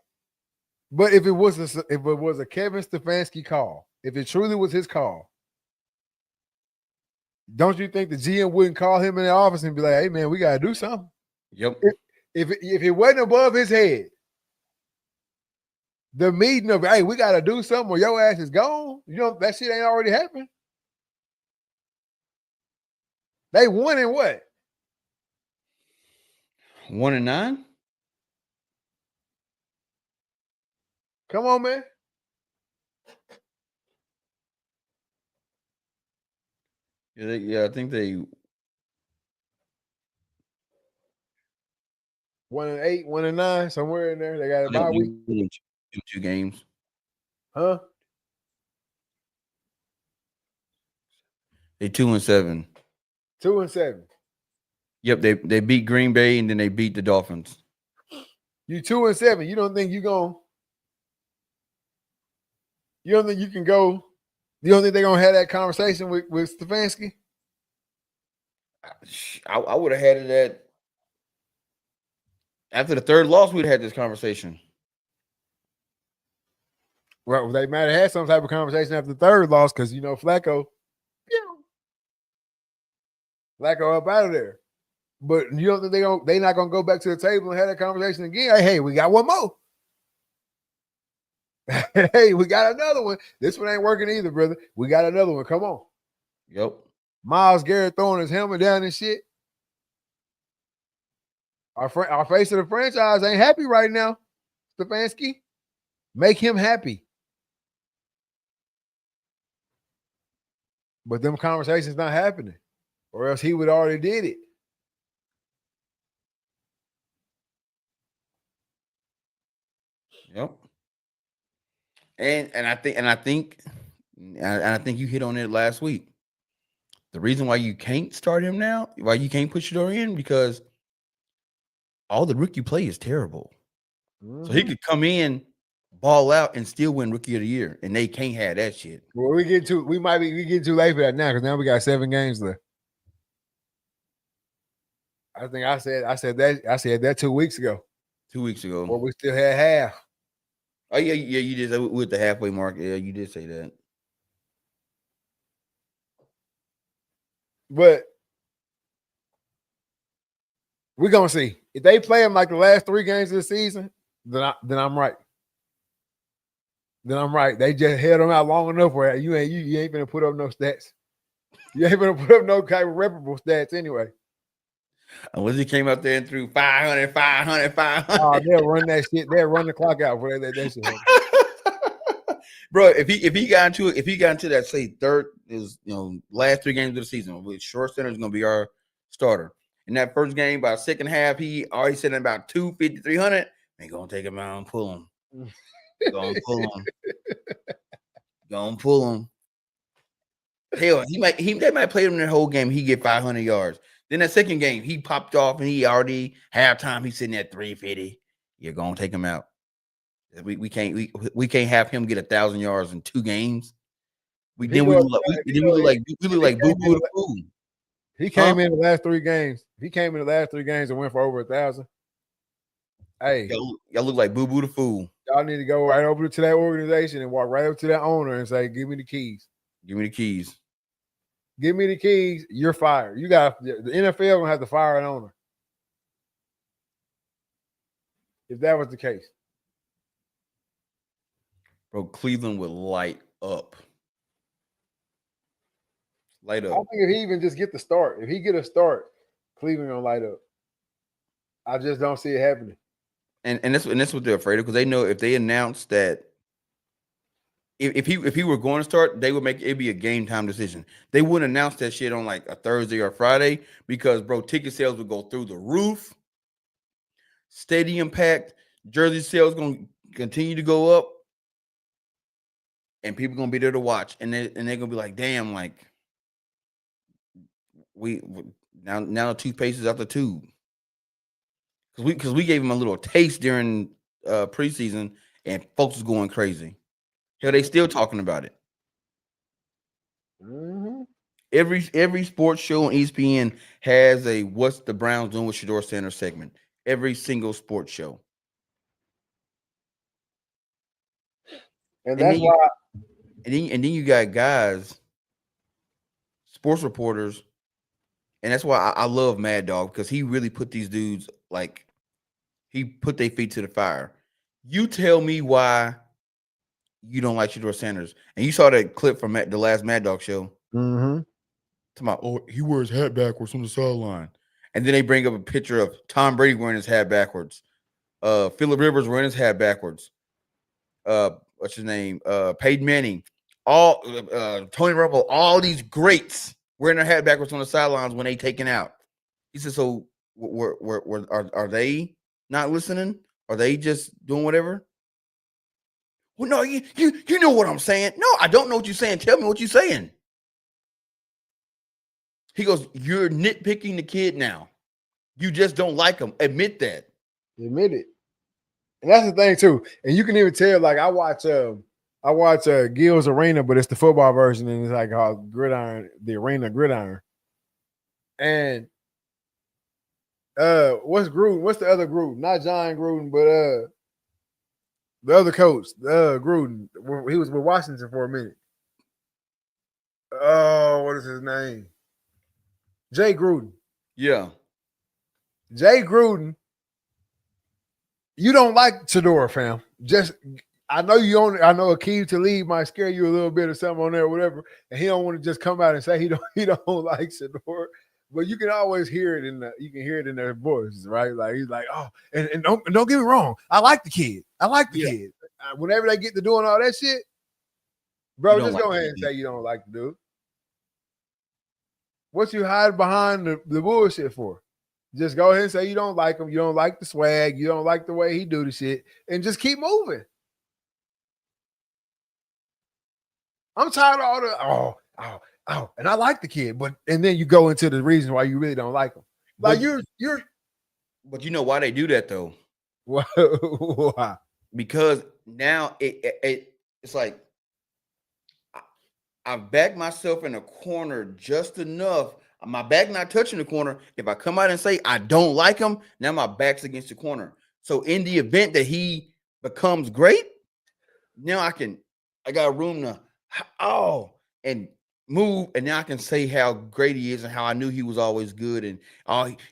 Speaker 1: but if it was a Kevin Stefanski call, if it truly was his call, don't you think the GM wouldn't call him in the office and be like, "Hey man, we gotta do something"?
Speaker 2: Yep.
Speaker 1: If it wasn't above his head, the meeting of, "Hey, we gotta do something," or your ass is gone. That shit ain't already happened. They won in what?
Speaker 2: 1-9.
Speaker 1: Come on, man.
Speaker 2: Yeah, I think they
Speaker 1: 1-8, 1-9, somewhere in there. They got a bye week.
Speaker 2: Two games.
Speaker 1: Huh?
Speaker 2: They 2-7.
Speaker 1: 2-7.
Speaker 2: Yep, they beat Green Bay and then they beat the Dolphins.
Speaker 1: You 2-7. You don't think you don't think you can go? You don't think they're gonna have that conversation with Stefanski?
Speaker 2: I would have had it at after the third loss. We'd have had this conversation.
Speaker 1: Well, they might have had some type of conversation after the third loss because Flacco up out of there. But you don't think they're not gonna go back to the table and have that conversation again? Hey, we got one more. Hey, we got another one. This one ain't working either, brother. We got another one. Come on.
Speaker 2: Yep.
Speaker 1: Myles Garrett throwing his helmet down and shit. Our face of the franchise ain't happy right now, Stefanski. Make him happy. But them conversations not happening, or else he would already did it.
Speaker 2: Yep. And I think you hit on it last week. The reason why you can't start him now, why you can't put Shedeur in, because all the rookie play is terrible. Mm-hmm. So he could come in, ball out, and still win Rookie of the Year, and they can't have that shit.
Speaker 1: Well, we get too late for that now because now we got 7 games left. I think I said that 2 weeks ago.
Speaker 2: 2 weeks ago.
Speaker 1: Well, we still had half.
Speaker 2: Oh yeah, you did with the halfway mark. Yeah, you did say that.
Speaker 1: But we're gonna see if they play them like the last 3 games of the season. Then I'm right. Then I'm right. They just held them out long enough where you ain't gonna put up no stats. You ain't gonna put up no kind of reputable stats anyway.
Speaker 2: And once he came out there and threw 500.
Speaker 1: Oh, they'll run that shit. They'll run the clock out for that shit.
Speaker 2: Bro, if he got into that, say third is last 3 games of the season, with short center is gonna be our starter. In that first game, by second half, he already said about 250, 300. Ain't gonna take him out and pull him. Gonna pull him. Hell, they might play him the whole game. He get 500 yards. Then that second game, he popped off and he already halftime. He's sitting at 350. You're gonna take him out. We can't have him get 1,000 yards in 2 games. We
Speaker 1: If he
Speaker 2: then we
Speaker 1: goes,
Speaker 2: look like
Speaker 1: if
Speaker 2: we,
Speaker 1: he
Speaker 2: then we
Speaker 1: goes,
Speaker 2: look like we look like boo boo the fool.
Speaker 1: he
Speaker 2: Huh?
Speaker 1: came in the last 3 games. If he came in the last 3 games and went for over 1,000. Hey,
Speaker 2: Y'all look like boo boo the fool.
Speaker 1: y'all need to go right over to that organization and walk right up to that owner and say, "Give me the keys.
Speaker 2: Give me the keys.
Speaker 1: Give me the keys. You're fired. You got the NFL gonna have to fire an owner if that was the case."
Speaker 2: Bro, Cleveland would light up. Light
Speaker 1: I
Speaker 2: up.
Speaker 1: think if he even just get the start, if he get a start, Cleveland gonna light up. I just don't see it happening.
Speaker 2: And that's what they're afraid of, because they know if they announce that if he were going to start, they would make it be a game time decision. They wouldn't announce that shit on like a Thursday or Friday, because bro, ticket sales would go through the roof. Stadium packed, jersey sales gonna continue to go up, and people gonna be there to watch, and they're gonna be like, damn, like we now the toothpaste is out the tube, because we gave him a little taste during preseason, and folks was going crazy. Hell, they still talking about it.
Speaker 1: Mm-hmm.
Speaker 2: Every sports show on ESPN has a "What's the Browns doing with Shador Sanders" segment. Every single sports show,
Speaker 1: And
Speaker 2: and
Speaker 1: that's
Speaker 2: then you
Speaker 1: why.
Speaker 2: and then you got guys, sports reporters, and that's why I love Mad Dog, because he really put these dudes, like, he put their feet to the fire. You tell me why you don't like Shador Sanders, and you saw that clip from the last Mad Dog show.
Speaker 1: Mm-hmm.
Speaker 2: Talking about, oh, he wears his hat backwards on the sideline, and then they bring up a picture of Tom Brady wearing his hat backwards. Phillip Rivers wearing his hat backwards. What's his name? Peyton Manning. All Tony Romo. All these greats wearing their hat backwards on the sidelines when they taken out. He said, "So, are they not listening? Are they just doing whatever?" Well, no, you know what I'm saying. No, I don't know what you're saying. Tell me what you're saying. He goes, "You're nitpicking the kid now. You just don't like him. Admit that."
Speaker 1: Admit it. And that's the thing too. And you can even tell. Like I watch Gil's Arena, but it's the football version, and it's like called Gridiron, the Arena Gridiron. And what's Gruden? What's the other Gruden? Not John Gruden, but the other coach, Gruden. He was with Washington for a minute. Oh, what is his name? Jay Gruden.
Speaker 2: Yeah.
Speaker 1: Jay Gruden. You don't like Shador, fam. Just I know you only. I know Akeem Talib might scare you a little bit or something on there, or whatever. And he don't want to just come out and say he don't like Shador. But you can always hear it in their voices, right? Like he's like, oh, and don't get me wrong, I like the kid. I like the kid. Whenever they get to doing all that shit, bro, just go ahead and say you don't like the dude. What you hide behind the bullshit for? Just go ahead and say you don't like him. You don't like the swag. You don't like the way he do the shit, and just keep moving. I'm tired of all the and I like the kid, and then you go into the reason why you really don't like him. Like you're.
Speaker 2: But you know why they do that though?
Speaker 1: Why?
Speaker 2: Because now it's like I've backed myself in a corner just enough. My back not touching the corner. If I come out and say I don't like him, now my back's against the corner. So in the event that he becomes great, now I got room to and move, and now I can say how great he is and how I knew he was always good, and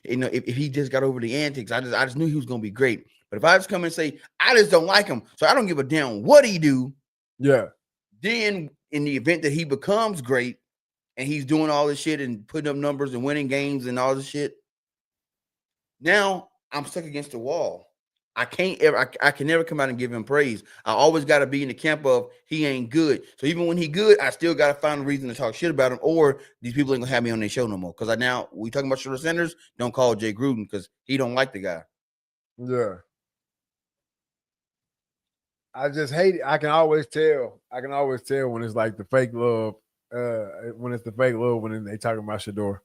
Speaker 2: if he just got over the antics, I just knew he was gonna be great. But if I just come and say I just don't like him, so I don't give a damn what he do, then in the event that he becomes great and he's doing all this shit and putting up numbers and winning games and all this shit, now I'm stuck against the wall. I can never come out and give him praise. I always got to be in the camp of he ain't good. So even when he good, I still got to find a reason to talk shit about him, or these people ain't gonna have me on their show no more. Because we talking about Shador Sanders, don't call Jay Gruden because he don't like the guy.
Speaker 1: Yeah. I just hate it. I can always tell when it's like the fake love. When it's the fake love when they talking about Shador.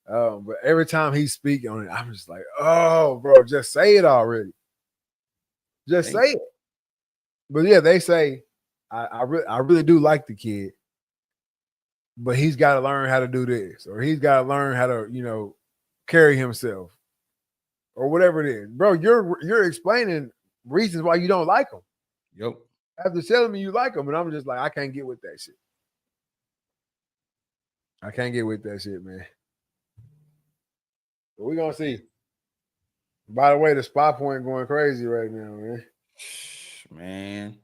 Speaker 1: But every time he speak on it, I'm just like, oh, bro, just say it already. Just say it. But yeah, they say I really do like the kid, but he's got to learn how to do this, or he's got to learn how to, carry himself, or whatever it is. Bro, you're explaining reasons why you don't like him.
Speaker 2: Yep.
Speaker 1: After telling me you like him, and I'm just like, I can't get with that shit. I can't get with that shit, man. But we're gonna see. By the way, the spot point going crazy right now, man.
Speaker 2: Man.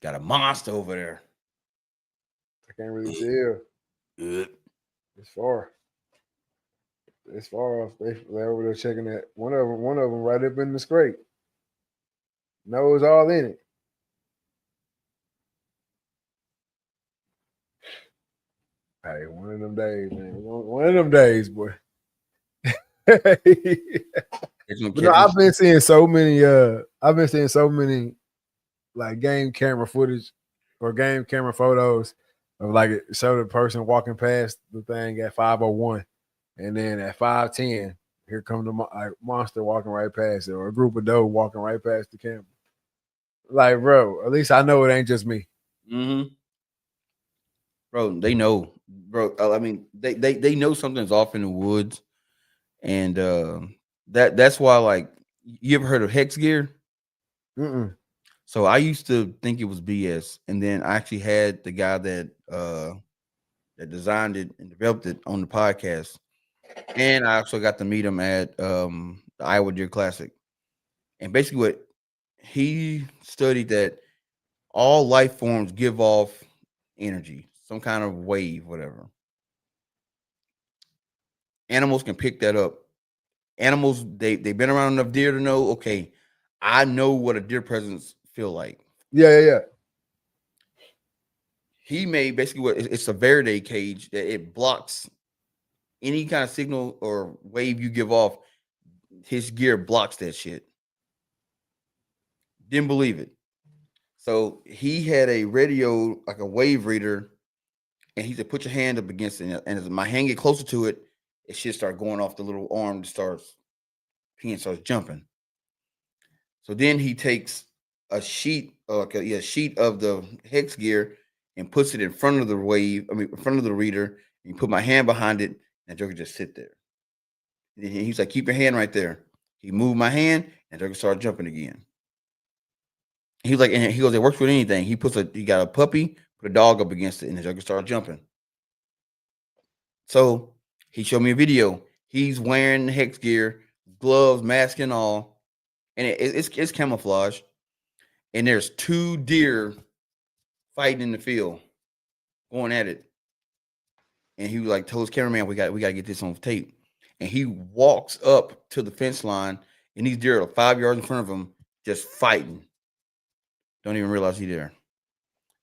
Speaker 2: Got a monster over there.
Speaker 1: I can't really tell.
Speaker 2: Good.
Speaker 1: It's far. It's far off. They're over there checking that. One of them right up in the scrape. Nose all in it. Hey, one of them days, man. One of them days, boy. But no, I've been seeing so many like game camera footage or game camera photos of like it show the person walking past the thing at 5:01, and then at 5:10, here come the monster walking right past it, or a group of doe walking right past the camera. Like, bro, at least I know it ain't just me.
Speaker 2: Mm-hmm. Bro, they know, bro. I mean, they know something's off in the woods, and that's why, like, you ever heard of hex gear?
Speaker 1: Mm-mm.
Speaker 2: So I used to think it was BS, and then I actually had the guy that designed it and developed it on the podcast, and I also got to meet him at the Iowa Deer Classic. And basically, what he studied that all life forms give off energy, some kind of wave, whatever. Animals can pick that up. Animals, they've been around enough deer to know, okay, I know what a deer presence feel like.
Speaker 1: Yeah.
Speaker 2: He made basically what it's a Verde cage that it blocks any kind of signal or wave you give off. His gear blocks that shit. Didn't believe it. So he had a radio, like a wave reader, and he said, put your hand up against it. And as my hand get closer to it, it should start going off the little arm that starts peeing, starts jumping. So then he takes a sheet, a sheet of the hex gear and puts it in front of the wave, in front of the reader, and you put my hand behind it, and Joker just sit there. And he's like, keep your hand right there. He moved my hand, and Joker started jumping again. He was like, and he goes, it works with anything. He got a puppy, put a dog up against it, and the Joker started jumping. So he showed me a video. He's wearing hex gear, gloves, mask, and all, and it's camouflage. And there's two deer fighting in the field, going at it. And he was like, told his cameraman, we got to get this on tape. And he walks up to the fence line, and these deer are 5 yards in front of him, just fighting. Don't even realize he's there.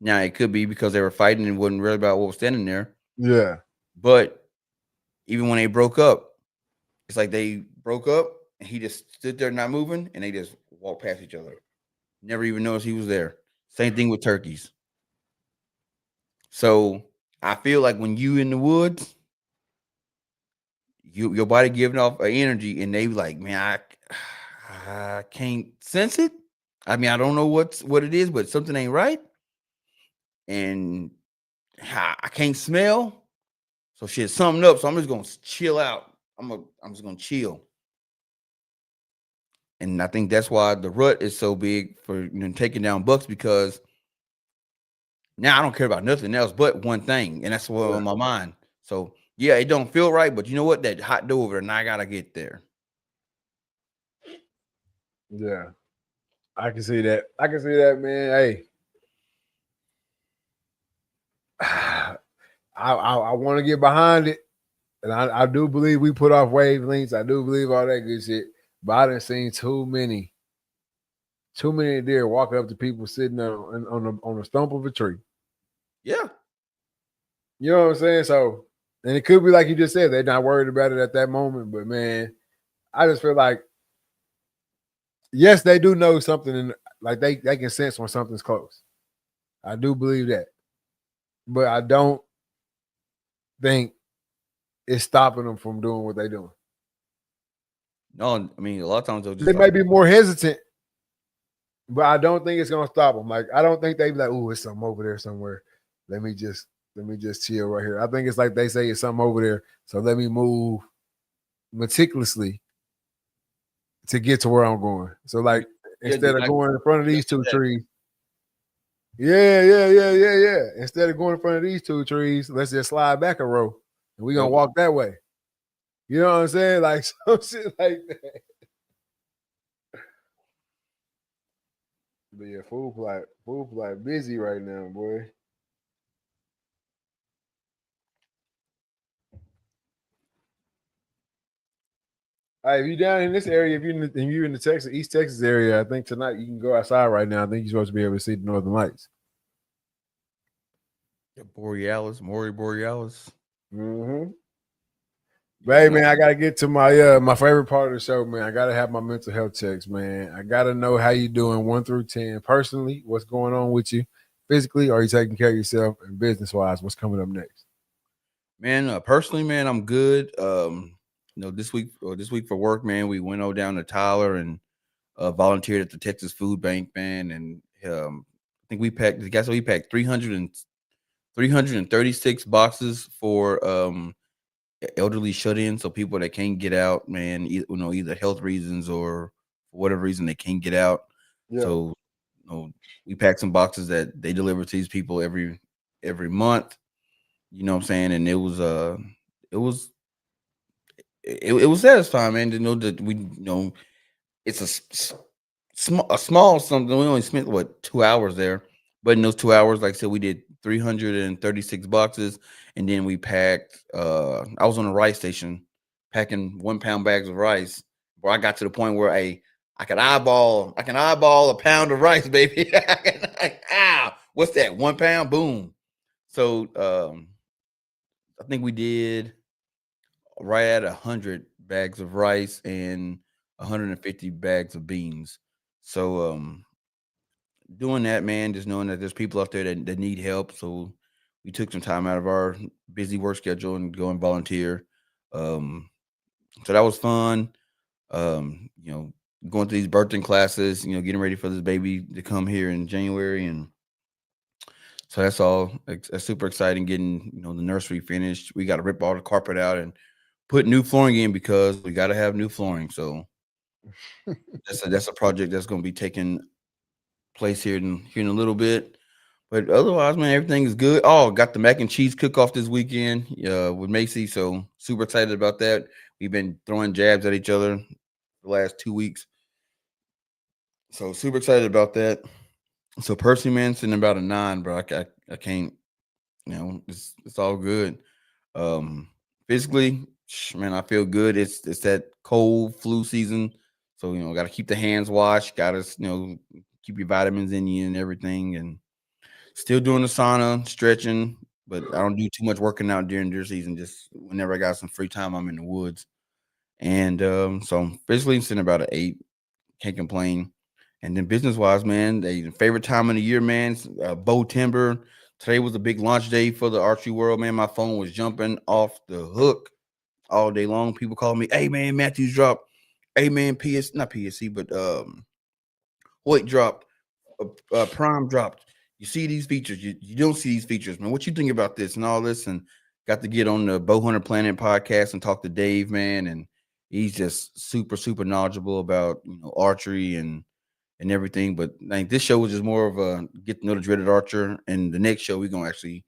Speaker 2: Now it could be because they were fighting and wasn't really about what was standing there.
Speaker 1: Yeah.
Speaker 2: But even when they broke up, it's like they broke up and he just stood there not moving, and they just walked past each other. Never even noticed he was there. Same thing with turkeys. So I feel like when you in the woods, your body giving off an energy, and they like, man, I can't sense it. I mean, I don't know what it is, but something ain't right, and I can't smell. So shit, something up. So I'm just gonna chill out. I'm just gonna chill. And I think that's why the rut is so big for taking down bucks, because now I don't care about nothing else but one thing, and that's what's on my mind. So yeah, it don't feel right, but you know what? That hot door over there, and I gotta get there.
Speaker 1: Yeah. I can see that. Man. Hey. I want to get behind it. And I do believe we put off wavelengths. I do believe all that good shit. But I done seen too many deer walking up to people sitting on the stump of a tree.
Speaker 2: Yeah.
Speaker 1: You know what I'm saying? So, and it could be like you just said, they're not worried about it at that moment. But man, I just feel like, yes, they do know something, and like they can sense when something's close. I do believe that. But I don't think it's stopping them from doing what they're doing.
Speaker 2: No, I mean a lot of times they'll just
Speaker 1: They might be more hesitant, but I don't think it's gonna stop them. Like I don't think they be like, "Oh, it's something over there somewhere. Let me just chill right here." I think it's like they say it's something over there, so let me move meticulously to get to where I'm going. So like instead of going in front of these two trees, yeah. Instead of going in front of these two trees, let's just slide back a row and we're gonna walk that way. You know what I'm saying? Like some shit like that. But yeah, food like busy right now, boy. All right, if you down in this area, if you're in the Texas, East Texas area, I think tonight you can go outside right now. I think you're supposed to be able to see the Northern Lights.
Speaker 2: The Maury Borealis.
Speaker 1: Mm-hmm. But hey, man, I gotta get to my my favorite part of the show, man. I gotta have my mental health checks, man. I gotta know how you doing 1 through 10. Personally, what's going on with you? Physically, are you taking care of yourself? And business wise, what's coming up next?
Speaker 2: Man, personally, man, I'm good. This week for work, man, we went down to Tyler and volunteered at the Texas Food Bank, man, and I think we packed 336 boxes for elderly shut-ins, so people that can't get out, man, either health reasons or for whatever reason they can't get out.
Speaker 1: Yeah.
Speaker 2: So, we packed some boxes that they deliver to these people every month. You know what I'm saying? And it was satisfying, man, to know that it's a small something. We only spent 2 hours there, but in those 2 hours, like I said, we did 336 boxes, and then we packed. I was on a rice station packing 1-pound bags of rice. Where I got to the point where I can eyeball a pound of rice, baby. Ow, what's that? 1 pound, boom. So I think we did right at 100 bags of rice and 150 bags of beans. So doing that, man, just knowing that there's people out there that need help. So we took some time out of our busy work schedule and go and volunteer. So that was fun. Going to these birthing classes, getting ready for this baby to come here in January. And so that's all super exciting, getting, the nursery finished. We got to rip all the carpet out and put new flooring in because we got to have new flooring. So that's a project that's going to be taking place here in a little bit. But otherwise, man, everything is good. Oh, got the mac and cheese cook off this weekend with Macy. So super excited about that. We've been throwing jabs at each other the last 2 weeks. So super excited about that. So personally, man, sitting about a 9, bro. I can't, it's all good. Physically, man, I feel good. It's that cold flu season. So, got to keep the hands washed, got to, keep your vitamins in you and everything. And still doing the sauna, stretching, but I don't do too much working out during deer season. Just whenever I got some free time, I'm in the woods. And so basically sitting about an 8, can't complain. And then business wise, man, the favorite time of the year, man, bow timber. Today was a big launch day for the archery world, man. My phone was jumping off the hook all day long. People calling me, "Hey man, Matthews dropped. Hey man, not PSC, but Hoyt dropped. Prime dropped. You see these features. You don't see these features, man. What you think about this and all this?" And got to get on the Bowhunter Planet podcast and talk to Dave, man, and he's just super, super knowledgeable about archery and everything. But like this show was just more of a get to know the dreaded archer, and the next show we're gonna actually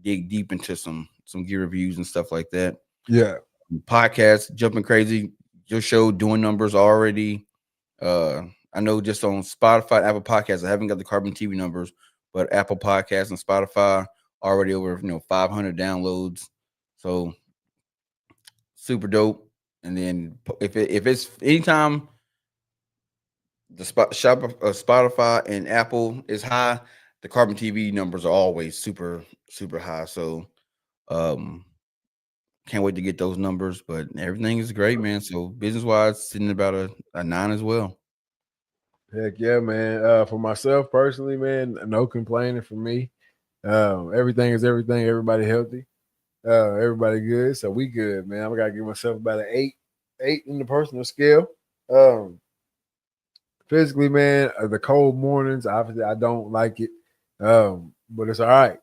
Speaker 2: dig deep into some gear reviews and stuff like that.
Speaker 1: Yeah.
Speaker 2: Podcast jumping crazy. Your show doing numbers already. I know just on Spotify, Apple Podcasts, I haven't got the Carbon TV numbers, but Apple Podcasts and Spotify already over 500 downloads. So super dope. And then if it's anytime the Spotify and Apple is high, the Carbon TV numbers are always super, super high. So can't wait to get those numbers, but everything is great, man. So business wise, sitting about a 9 as well.
Speaker 1: Heck yeah, man. For myself personally, man, no complaining for me. Everything is everything. Everybody healthy. Everybody good. So we good, man. I gotta give myself about an 8. 8 in the personal scale. Physically, man, the cold mornings, obviously, I don't like it. But it's all right.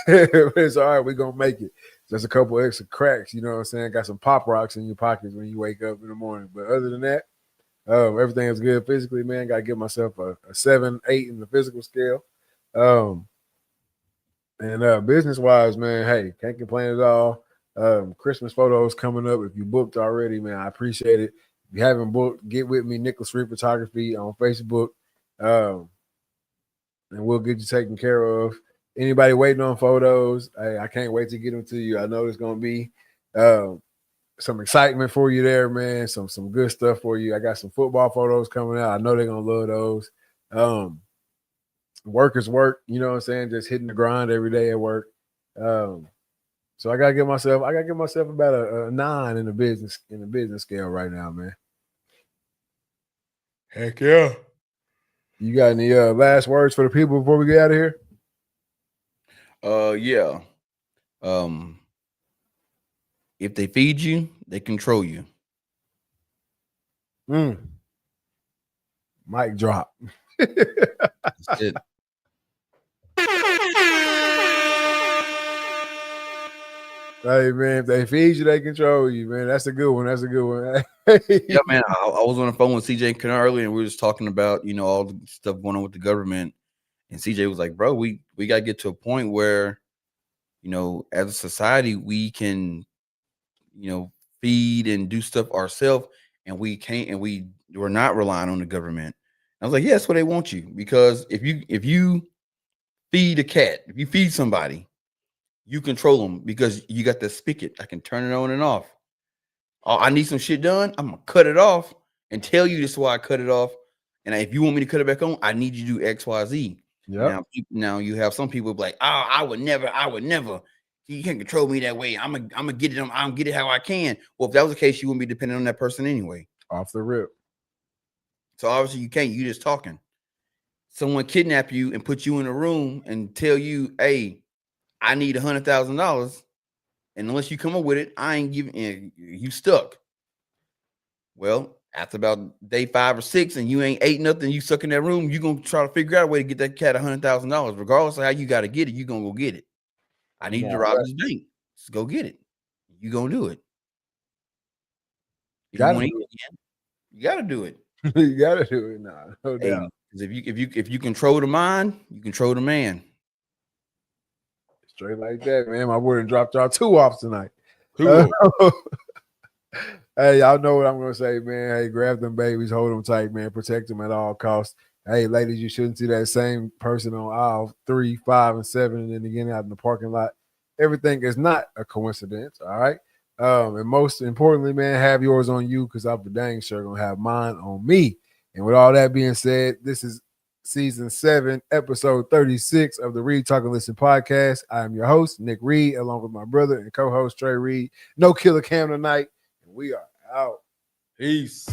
Speaker 1: It's all right. We're going to make it. Just a couple extra cracks, you know what I'm saying? Got some pop rocks in your pockets when you wake up in the morning. But other than that, everything is good physically, man. Got to give myself a 7, 8 in the physical scale. And business-wise, man, hey, can't complain at all. Christmas photos coming up. If you booked already, man, I appreciate it. If you haven't booked, get with me, Nicholas Reed Photography on Facebook, and we'll get you taken care of. Anybody waiting on photos, hey, I can't wait to get them to you. I know there's going to be some excitement for you there, man, some good stuff for you. I got some football photos coming out. I know they're going to love those. Work is work, you know what I'm saying? Just hitting the grind every day at work. So I gotta give myself about a 9 in the business scale right now, man.
Speaker 2: Heck yeah.
Speaker 1: You got any last words for the people before we get out of here?
Speaker 2: Yeah. If they feed you, they control you.
Speaker 1: Mic drop.
Speaker 2: That's it.
Speaker 1: Hey man, if they feed you, they control you, man. That's a good one.
Speaker 2: Yeah, man. I was on the phone with CJ earlier, and we were just talking about, all the stuff going on with the government. And CJ was like, bro, we got to get to a point where, as a society, we can, feed and do stuff ourselves, and we can't, and we're not relying on the government. I was like, yeah, that's what they want you, because if you feed a cat, if you feed somebody, you control them because you got the spigot. I can turn it on and off. Oh, I need some shit done, I'm gonna cut it off and tell you this is why I cut it off. And if you want me to cut it back on, I need you to do X, Y, Z.
Speaker 1: Yep.
Speaker 2: Now you have some people like, oh, I would never. You can't control me that way. I'm gonna get it. I'm gonna get it how I can. Well, if that was the case, you wouldn't be dependent on that person anyway.
Speaker 1: Off the rip.
Speaker 2: So obviously you can't. You just talking. Someone kidnap you and put you in a room and tell you, hey, I need $100,000. And unless you come up with it, I ain't giving you stuck. Well, after about day 5 or 6 and you ain't ate nothing, you stuck in that room, you're going to try to figure out a way to get that cat $100,000. Regardless of how you got to get it, you're going to go get it. I need to rob this bank. Let's go get it. You going to do it. If you want to eat again, you got to do it.
Speaker 1: You got to do it. Nah, no doubt.
Speaker 2: If you control the mind, you control the man.
Speaker 1: Straight like that, man. My word dropped y'all 2 off tonight. Hey, y'all know what I'm going to say, man. Hey, grab them babies, hold them tight, man. Protect them at all costs. Hey, ladies, you shouldn't see that same person on aisle 3, 5, and 7, and then again out in the parking lot. Everything is not a coincidence, all right? And most importantly, man, have yours on you, because I'm for dang sure going to have mine on me. And with all that being said, this is Season 7, Episode 36 of the Read, Talk, and Listen podcast. I am your host, Nick Reed, along with my brother and co-host, Trey Reed. No Killer Cam tonight. We are out.
Speaker 2: Peace.